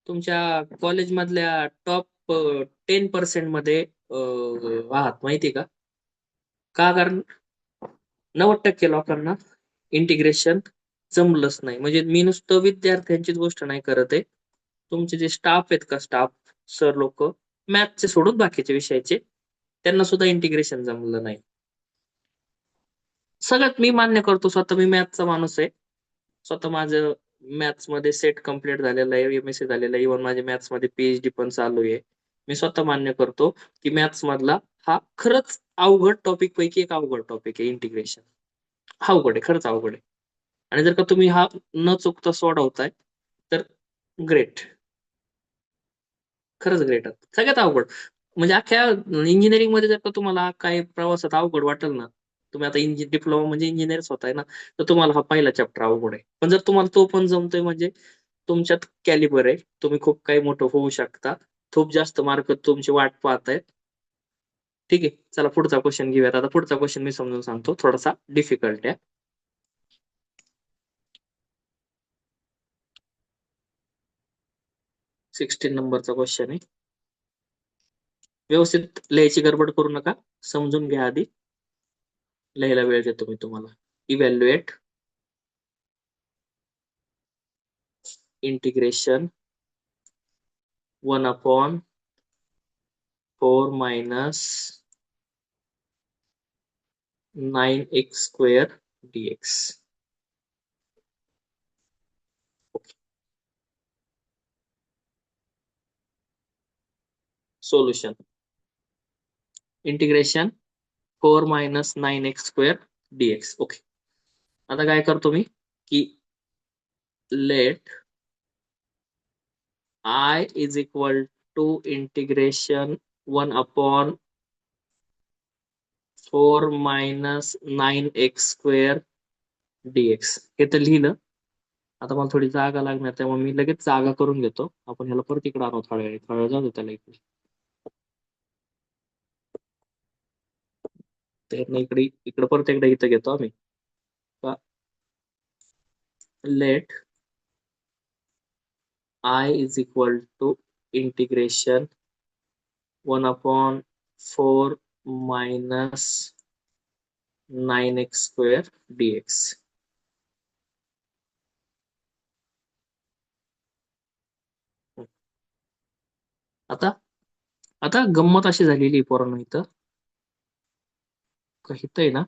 तुमच्या कॉलेजमधल्या टॉप 10% मध्ये आहात, माहितीये का? कारण 90% लोकांना इंटिग्रेशन जमलंच नाही. म्हणजे मी नुसतं विद्यार्थ्यांचीच गोष्ट नाही करत आहे, तुमचे जे स्टाफ आहेत का, स्टाफ सर लोक, मॅथचे सोडून बाकीचे विषयाचे, त्यांना सुद्धा इंटिग्रेशन जमलं नाही. सगळ्यात मी मान्य करतो, स्वतः मी मॅथचा माणूस आहे. स्वतः माझं मॅथ्स मध्ये सेट कम्प्लीट झालेलं आहे, एमएससी झालेलं आहे, इव्हन माझे मॅथ्स मध्ये पीएचडी पण चालू आहे. मी स्वतः मान्य करतो की मॅथ्स मधला हा खरंच अवघड टॉपिक पैकी एक अवघड टॉपिक आहे इंटिग्रेशन. अवघड आहे, खरंच अवघड आहे. आणि जर का तुम्ही हा न चुकता सोडवताय तर ग्रेट, खरंच ग्रेट. सगळ्यात अवघड म्हणजे अख्ख्या इंजिनिअरिंग मध्ये जर का तुम्हाला काही प्रवासात अवघड वाटेल ना, तुम्ही आता डिप्लोमा म्हणजे इंजिनियरच होताय ना, तर तुम्हाला हा पहिला चॅप्टर अवघड आहे. पण जर तुम्हाला तो पण जमतोय म्हणजे तुमच्यात कॅलिबर आहे, तुम्ही खूप काही मोठं होऊ शकता, खूप जास्त मार्क तुमची वाट पाहतायत. ठीक आहे, चला पुढचा क्वेश्चन घेऊयात. आता पुढचा क्वेश्चन मी समजून सांगतो, थोडासा डिफिकल्ट आहे. 16 नंबरचा क्वेश्चन आहे. व्यवस्थित लिहायची गडबड करू नका, समजून घ्या आधी, लिहायला वेळ देतो मी तुम्हाला. इव्हॅल्युएट इंटिग्रेशन 1 अपॉन 4 minus 9x square dx. Solution integration 4 minus 9x square dx. Okay, आता काय करतो मी की let I is equal to integration 1 अपॉन 4 मायनस 9x स्क्वेअर dx. हे तर लिहिलं. आता मला थोडी जागा लागणार, त्यामुळे मी लगेच जागा करून घेतो. आपण ह्याला परत इकडे आणू, थोड्या वेळ जाऊ दे त्याला इकडे. तर इकडे इकडे परत एकदा इथं घेतो आम्ही. Let I is equal to integration 1 upon 4 minus 9x² dx. आता आता गंमत अशी झालेली पोरांनो इथं आहे ना,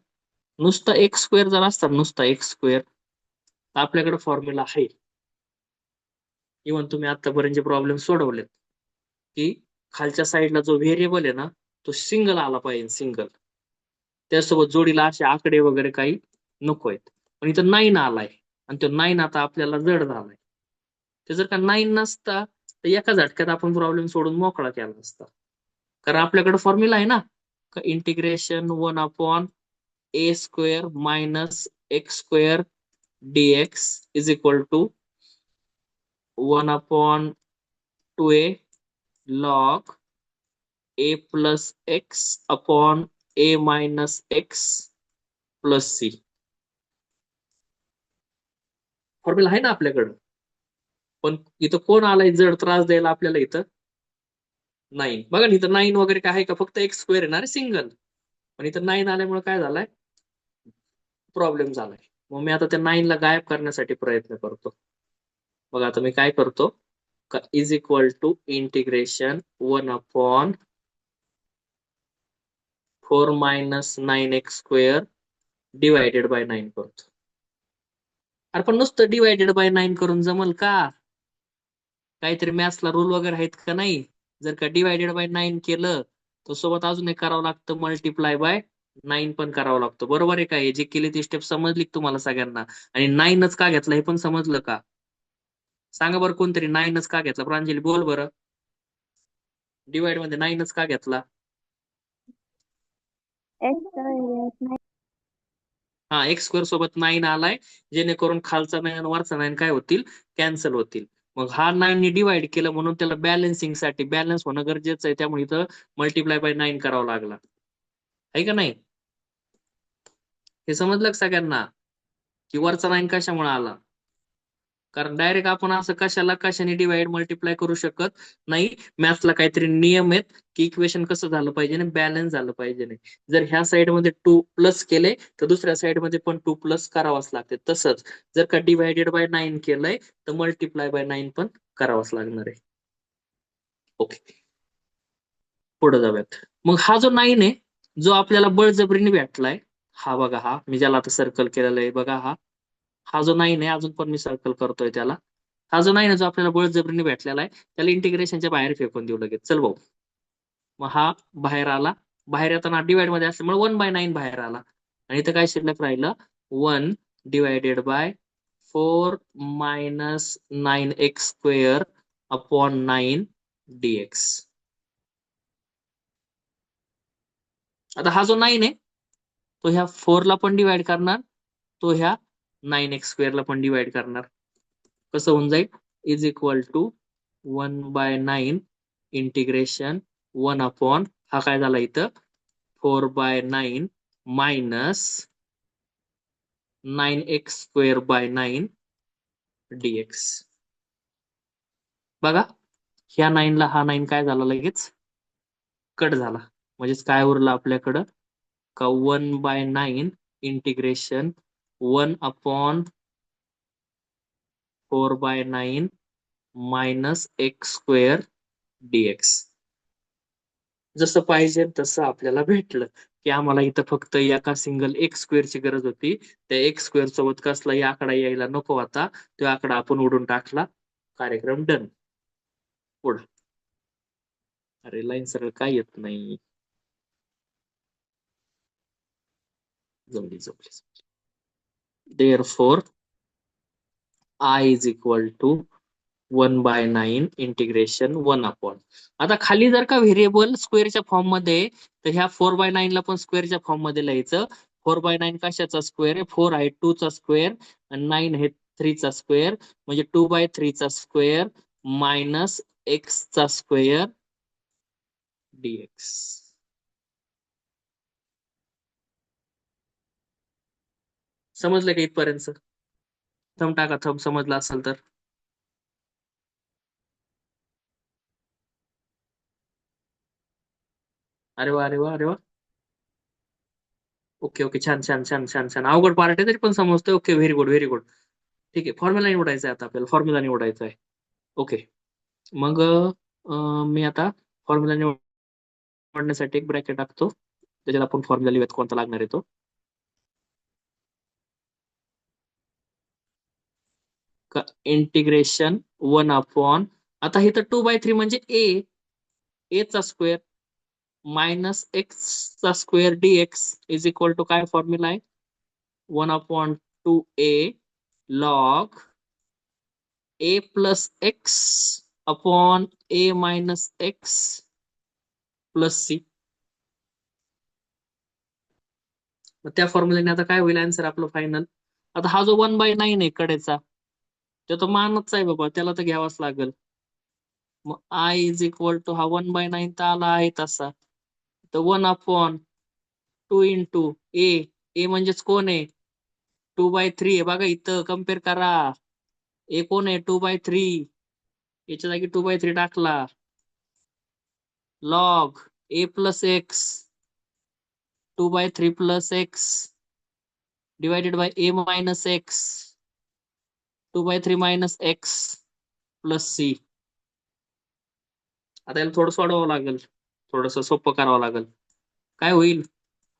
नुसता x² जर असता नुसता x² तर आपल्याकडे फॉर्म्युला आहे. इव्हन तुम्ही आतापर्यंत जे प्रॉब्लेम सोडवलेत की खालच्या साईडला जो व्हेरिएबल आहे ना तो सिंगल आला पाहिजे, सिंगल. त्यासोबत जोडीला असे आकडे वगैरे काही नको आहेत. पण इथं 9 आलाय आणि तो 9 आता आपल्याला जड झालाय. ते जर का 9 नसता तर एका झटक्यात आपण प्रॉब्लेम सोडून मोकळा केला असता. कारण आपल्याकडे फॉर्म्युला आहे ना, integration 1/a² minus x² dx is equal to 1/2a log a plus x upon a minus x plus c. Formula आहे ना आपल्याकडं. पण इथं कोण आलाय जड त्रास द्यायला आपल्याला इथं? 9. बघा ना, इथं 9 वगैरे काय आहे का? फक्त x² येणार सिंगल. पण इथं 9 आल्यामुळे काय झालाय? प्रॉब्लेम झालाय. मग मी आता त्या 9 ला गायब करण्यासाठी प्रयत्न करतो. बघा आता मी काय करतो, is equal to integration 1/4 minus 9x² divided by 9 करतो. अरे पण नुसतं डिवायडेड बाय 9 करून जमल का? काहीतरी मॅथ्सला रूल वगैरे आहेत का नाही? जर का डिवायडेड बाय 9 केलं तर सोबत अजून एक करावं लागतं, मल्टिप्लाय बाय 9 पण करावं लागतं. बरोबर आहे का? हे जे केली ती स्टेप समजली तुम्हाला सगळ्यांना? आणि 9च का घेतला हे पण समजलं का? सांगा बरं, कोणतरी 9च का घेतला? प्रांजली बोल बरं. डिवाइड मध्ये 9च का घेतला? हा, x² सोबत 9 आलाय, जेणेकरून खालचा 9 आणि वरचा 9 काय होतील? कॅन्सल होतील. मग हा 9 ने डिवाइड केलं म्हणून त्याला बॅलन्सिंग साठी बॅलन्स होणं गरजेचं आहे. त्यामुळे इथं मल्टिप्लाय बाय 9 करावं लागला. आहे का नाही? हे समजलं का सगळ्यांना? की वरचा 9 कशामुळे आला? कारण डायरेक्ट आपण असं कशाने डिवाइड मल्टिप्लाय करू शकत नाही. मॅथ्सला काहीतरी नियम आहेत की इक्वेशन कसं झालं पाहिजे आणि बॅलन्स झालं पाहिजे. नाही जर ह्या साइड मध्ये 2 प्लस केले तर दुसऱ्या साइड मध्ये पण 2 प्लस करावाच लागते. तसंच जर का डिवायडेड बाय 9 केलंय तर मल्टिप्लाय बाय 9 पण करावाच लागणार आहे. ओके, पुढे जाऊयात. मग हा जो 9 आहे जो आपल्याला बळजबरीने भेटलाय, हा बघा, हा मी ज्याला आता सर्कल केलेला आहे बघा, हा जो 9 आहे, अजून पण मी सर्कल करतोय त्याला. हा जो 9 आहे जो आपल्याला बळजबरीने भेटलेला आहे त्याला इंटिग्रेशनच्या बाहेर फेकून देऊ लगेच. चल भाऊ. मग हा बाहेर आला. बाहेर येताना डिवाइड मध्ये असल्यामुळे 1/9 बाहेर आला. आणि इथं काय शिल्लक राहिलं? 1 divided by 4 minus 9x² upon 9 dx. आता हा जो 9 आहे तो ह्या 4 ला पण डिवाइड करणार, तो ह्या 9x² ला पण डिवाइड करणार. कसं होऊन जाईल? Is equal to 1/9 integration 1 upon हा काय झाला इथं 4/9 मायनस 9x² 9 dx. बघा, ह्या 9 ला हा 9 काय झाला लगेच कट झाला. म्हणजेच काय उरलं आपल्याकडं का 1/9 integration 1 upon 4/9 minus x² dx. जसं पाहिजे तसं आपल्याला भेटलं की आम्हाला इथं फक्त एका सिंगल x² ची गरज होती. त्या x² सोबत कसलाही आकडा यायला नको होता, तो आकडा आपण उडून टाकला. कार्यक्रम डन. पुढं. अरे लाईन सरळ काय येत नाही. जमली. Therefore I is equal to 1/9 integration 1 upon. आता खाली जर का व्हेरिएबल स्क्वेअरच्या फॉर्म मध्ये तर ह्या 4/9 ला पण स्क्वेअरच्या फॉर्म मध्ये लिहायचं. 4/9 कशाचा स्क्वेअर आहे? 4 आहे 2 चा स्क्वेअर आणि 9 आहे 3 चा स्क्वेअर, म्हणजे 2/3 चा स्क्वेअर मायनस x चा स्क्वेअर dx. समजलं का इथपर्यंत? थंब टाका, थंब समजला असेल तर. अरे वा, अरे वा, अरे वा. ओके ओके, छान छान छान छान छान. अवघड पार्ट आहे तरी पण समजतोय. Okay, very good very good. ठीक आहे, फॉर्म्युला निवडायचा आहे आता आपल्याला, फॉर्म्युला निवडायचा आहे. ओके, मग मी आता फॉर्म्युला निवडण्यासाठी एक ब्रॅकेट टाकतो, त्याच्यात आपण फॉर्म्युला लिहूयात कोणता लागणार आहे तो. इंटिग्रेशन 1 अपॉन, आता इथं 2/3 म्हणजे ए चा स्क्वेअर मायनस एक्स चा square dx is equal to काय फॉर्म्युला आहे? 1/2a log a plus x upon a minus x plus c. त्या फॉर्म्युल्याने आता काय होईल आन्सर आपलं फायनल? आता हा जो 1/9 आहे कडेचा, तो तो मानच आहे बाबा, त्याला तर घ्यावाच लागेल. मग आय इज इक्वल टू हा 1/9 तर आला आहे तसा, तर 1/2 इंटू ए. ए म्हणजेच कोण आहे? 2/3 आहे बघा, इथं कम्पेअर करा. ए कोण आहे? 2/3. याच्या जागी 2/3 टाकला. Log a plus x 2/3 plus x divided by a minus x 2/3 minus x plus c. आता याला थोडं सोडवावं लागेल, थोडस सोपं करावं लागेल. काय होईल?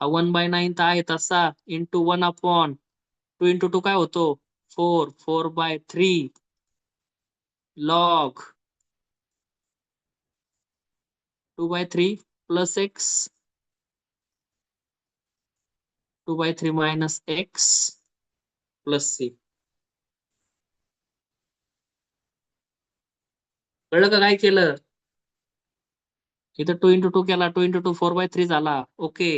हा 1/9 तर आहे तसा, इंटू 1/2 इंटू 2 काय होतो? 4/3 log 2/3 plus x 2/3 minus x plus c. कळलं का काय केलं? इथं 2 इंटू 2 केला, 2 इंटू 2 4/3 झाला. ओके,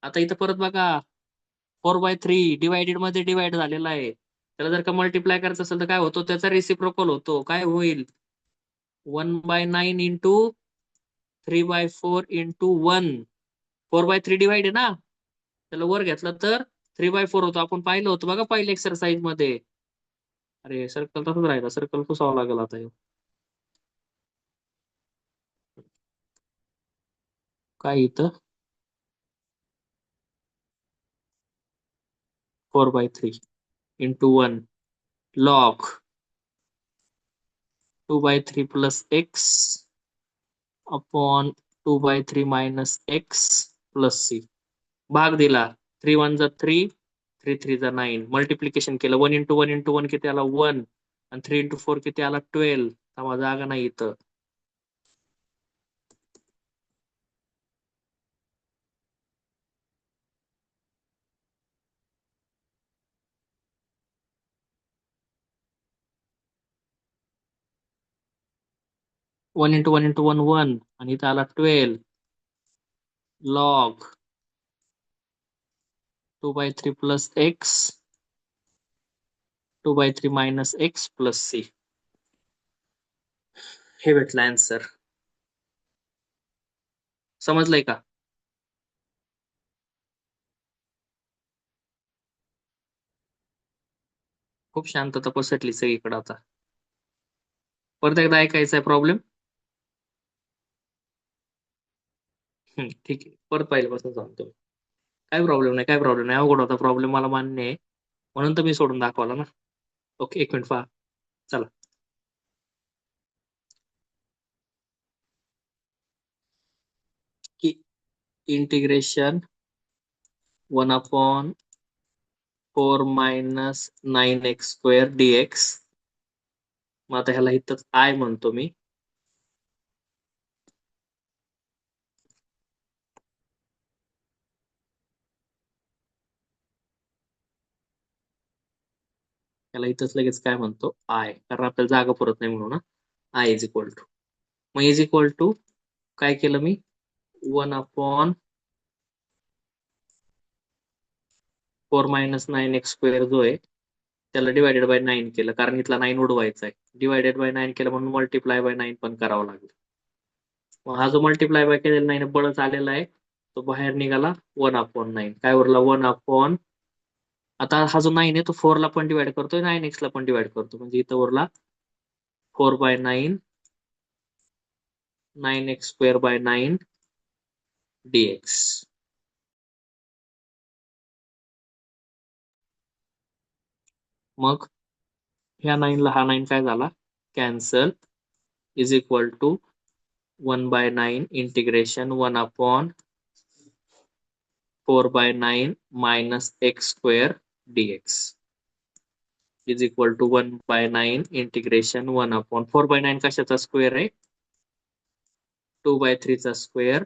आता इथं परत बघा, 4/3 डिवायडेड मध्ये डिवाइड झालेला आहे. त्याला जर का मल्टिप्लाय करायचं असेल तर काय होतो? त्याचा रेसिप्रोकल होतो. काय होईल? 1/9 इंटू 3/4 इंटू 1. 4/3 डिवाइड आहे ना, त्याला वर घेतलं तर 3/4 होतो. आपण पाहिलं होतं बघा पहिल्या एक्सरसाइज मध्ये. अरे सर्कल तसंच राहिला, सर्कल पुसावं लागेल आता हे. काय इथं 4/3 into 1 log 2/3 plus x upon 2/3 minus x plus c. भाग दिला, 3 1 जा 3, 3 3 जा 9. मल्टिप्लिकेशन केलं, 1 इंटू 1 किती आला? 1. आणि 3 इंटू 4 किती आला? 12. तेव्हा जागा नाही इथं. वन इंटू वन 1 आणि इथं आला 12 log 2/3 plus x 2/3 minus x plus c. हे भेटलं आन्सर. समजलंय का? खूप शांतता पसरली सगळीकडे. आता परत एकदा ऐकायचा आहे प्रॉब्लेम? ठीक आहे, परत पहिल्यापासून सांगतो. काय प्रॉब्लेम नाही, काय प्रॉब्लेम नाही. अवघड होता प्रॉब्लेम, मला मान्य आहे, म्हणून तर मी सोडून दाखवला ना. ओके, एक मिनिट पहा. चला, की इंटिग्रेशन 1/4 - 9x² dx. मग आता ह्याला इथंच आय म्हणतो मी. त्याला इथंच लगेच काय म्हणतो? आय, कारण आपल्याला जागा पुरत नाही म्हणून ना. आय इज इक्वल टू, मग इज इक्वल टू काय केलं मी? 1/4 - 9x² जो आहे त्याला डिवायडेड बाय 9 केलं, कारण इथला 9 उडवायचा आहे. डिवायडेड बाय 9 केलं म्हणून मल्टिप्लाय बाय 9 पण करावं लागलं. मग हा जो मल्टिप्लाय बाय केलेला 9 बळच आलेला आहे, तो बाहेर निघाला 1/9. काय उरला? 1/. आता हा जो 9 आहे तो 4 ला पण डिवाइड करतोय, 9x ला पण डिवाइड करतो, म्हणजे इथं उरला 4/9 9x² बाय 9 dx. मग ह्या 9 ला हा 9 काय झाला cancel is equal to 1/9 integration 1/4/9 minus x square dx is equal to 1/9 integration 1/4/9 कशाचा स्क्वेअर आहे 2/3 चा square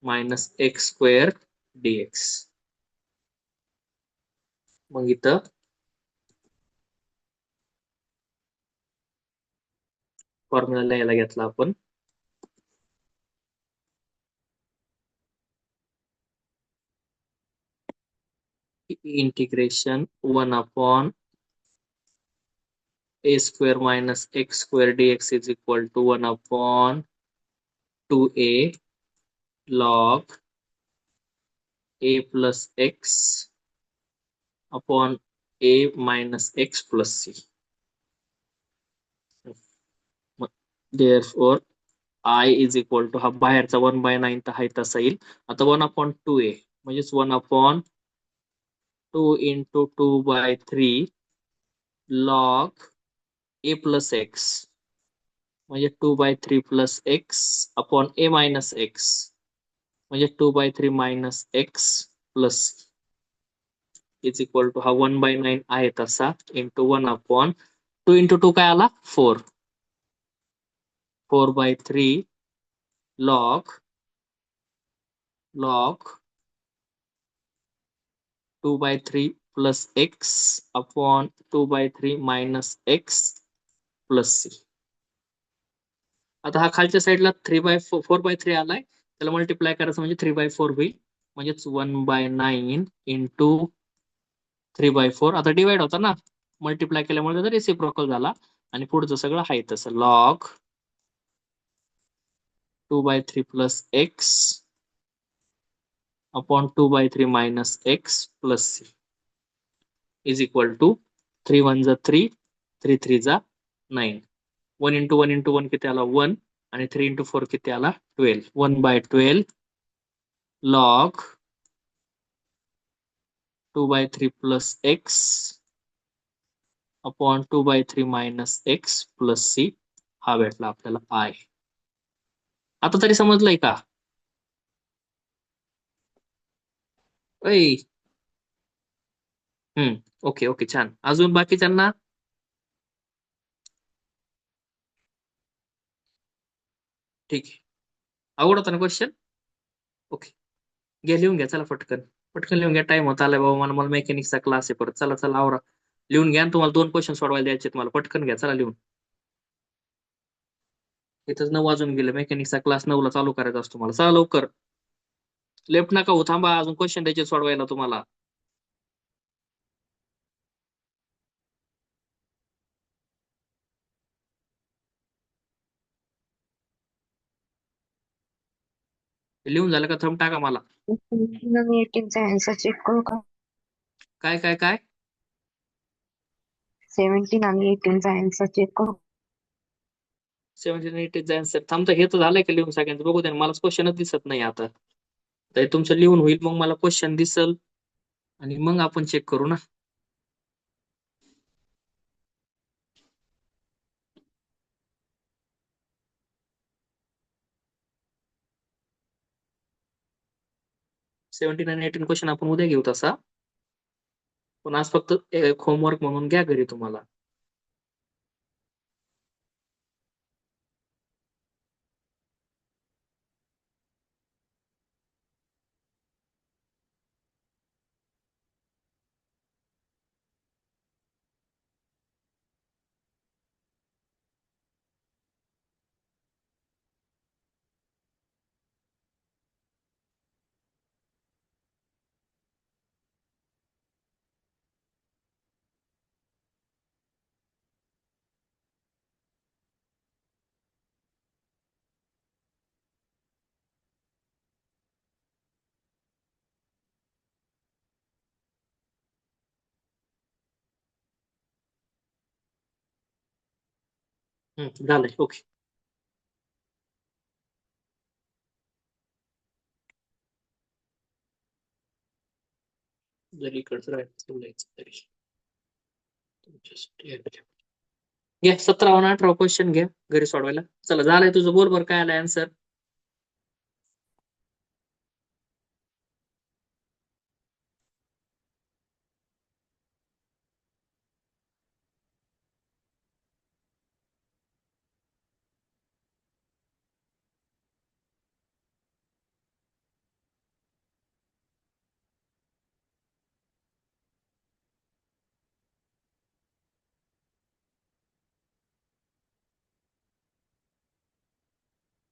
minus x square dx. मग इथं फॉर्म्युला लिहायला घेतला आपण integration 1/a² minus x square dx is equal to 1/2a log a plus x upon a minus x plus c. Therefore I is equal to हा बाहेरचा 1/9 तर आहे तसा येईल आता 1/2a म्हणजेच 1/2 into 2/3 log a plus x म्हणजे 2/3 plus x upon a minus x म्हणजे 2/3 minus x plus is equal to हा 1/9 आहे तसा इंटू 1/2 इंटू 2 काय आला 4/3 log 2/3 plus x upon 2/3 minus x plus c. आता हा खालच्या साईडला 4/3 आलाय त्याला मल्टिप्लाय करायचं म्हणजे 3/4 होईल म्हणजेच 1/9 इंटू 3/4 आता डिवाइड होता ना मल्टिप्लाय केल्यामुळे त्याचा रेसिप्रोकल झाला आणि पुढचं सगळं आहे तसं log 2/3 plus x upon 2/3 minus x plus c is equal to 3 1 जा 3 3 3 जा 9 1 इंटू 1 इंटू 1 किती आला 1 आणि 3 इंटू 4 किती आला 12 1/12 log 2/3 plus x upon 2/3 minus x plus c हा भेटला आपल्याला आय. आता तरी समजलंय का ऐ ओके ओके छान अजून बाकीच्यांना ठीक आहे आवडत ना क्वेश्चन ओके घ्या लिहून घ्या चला पटकन पटकन लिहून घ्या टाइम होता आलाय बाबा मला मेकॅनिक्सचा क्लास आहे परत चला चला आवरा लिहून घ्या आणि तुम्हाला 2 क्वेश्चन सोडवायला द्यायचे तुम्हाला पटकन घ्या चला लिहून इथंच 9 वाजून गेले मेकॅनिक्सचा क्लास 9 ला चालू करायचा असतो मला चला लवकर लेफ्ट नका हो थांबा अजून क्वेश्चन द्यायचे सोडवायला तुम्हाला लिहून झालं का थंब टाका मला 18 चा आन्सर चेक करू का काय काय काय 17 आणि 18 चा आन्सर चेक करू 17 आन्सर थांबता हे तर झालंय का लिहून सगळ्यांचं बघू द्या मला क्वेश्चनच दिसत नाही आता तर तुमचं लिहून होईल मग मला क्वेश्चन दिसल आणि मग आपण चेक करू ना 17 आणि 18 क्वेश्चन आपण उद्या घेऊ तसा पण आज फक्त होमवर्क म्हणून घ्या घरी तुम्हाला झालंय ओके जरी इकडचं राहायचं तरी घ्या 17 आणि 18 क्वेश्चन घ्या घरी सोडवायला. चला झालंय तुझं, बोल बरं काय आलं आन्सर.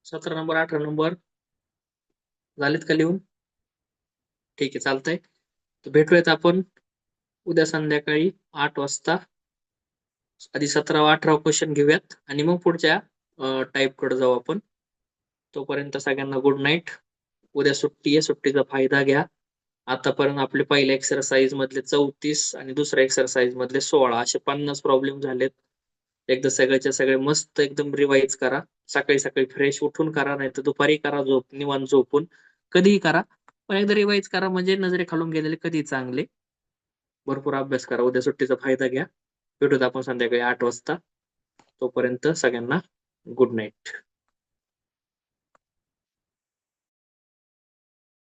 सतरा नंबर 18 नंबर झालेत का लिहून? ठीक आहे चालतंय. तर भेटूयात आपण उद्या संध्याकाळी 8 वाजता. आधी 17 व 18 क्वेश्चन घेऊयात आणि मग पुढच्या टाईप कडे जाऊ आपण. तोपर्यंत सगळ्यांना गुड नाईट. उद्या सुट्टी आहे, सुट्टीचा फायदा घ्या. आतापर्यंत आपले पहिल्या एक्सरसाइज मधले 34 आणि दुसऱ्या एक्सरसाइज मधले 16 असे 50 प्रॉब्लेम झालेत. एकदा सगळ्याच्या सगळे मस्त एकदम रिवाइज करा. सकाळी सकाळी फ्रेश उठून करा, नाही तर दुपारी करा निवांत झोपून, कधीही करा. पण एकदा रिवाइज करा म्हणजे नजरे खालून गेलेले कधी चांगले. भरपूर अभ्यास करा, उद्या सुट्टीचा फायदा घ्या. भेटूत आपण संध्याकाळी 8 वाजता. तोपर्यंत सगळ्यांना गुड नाईट.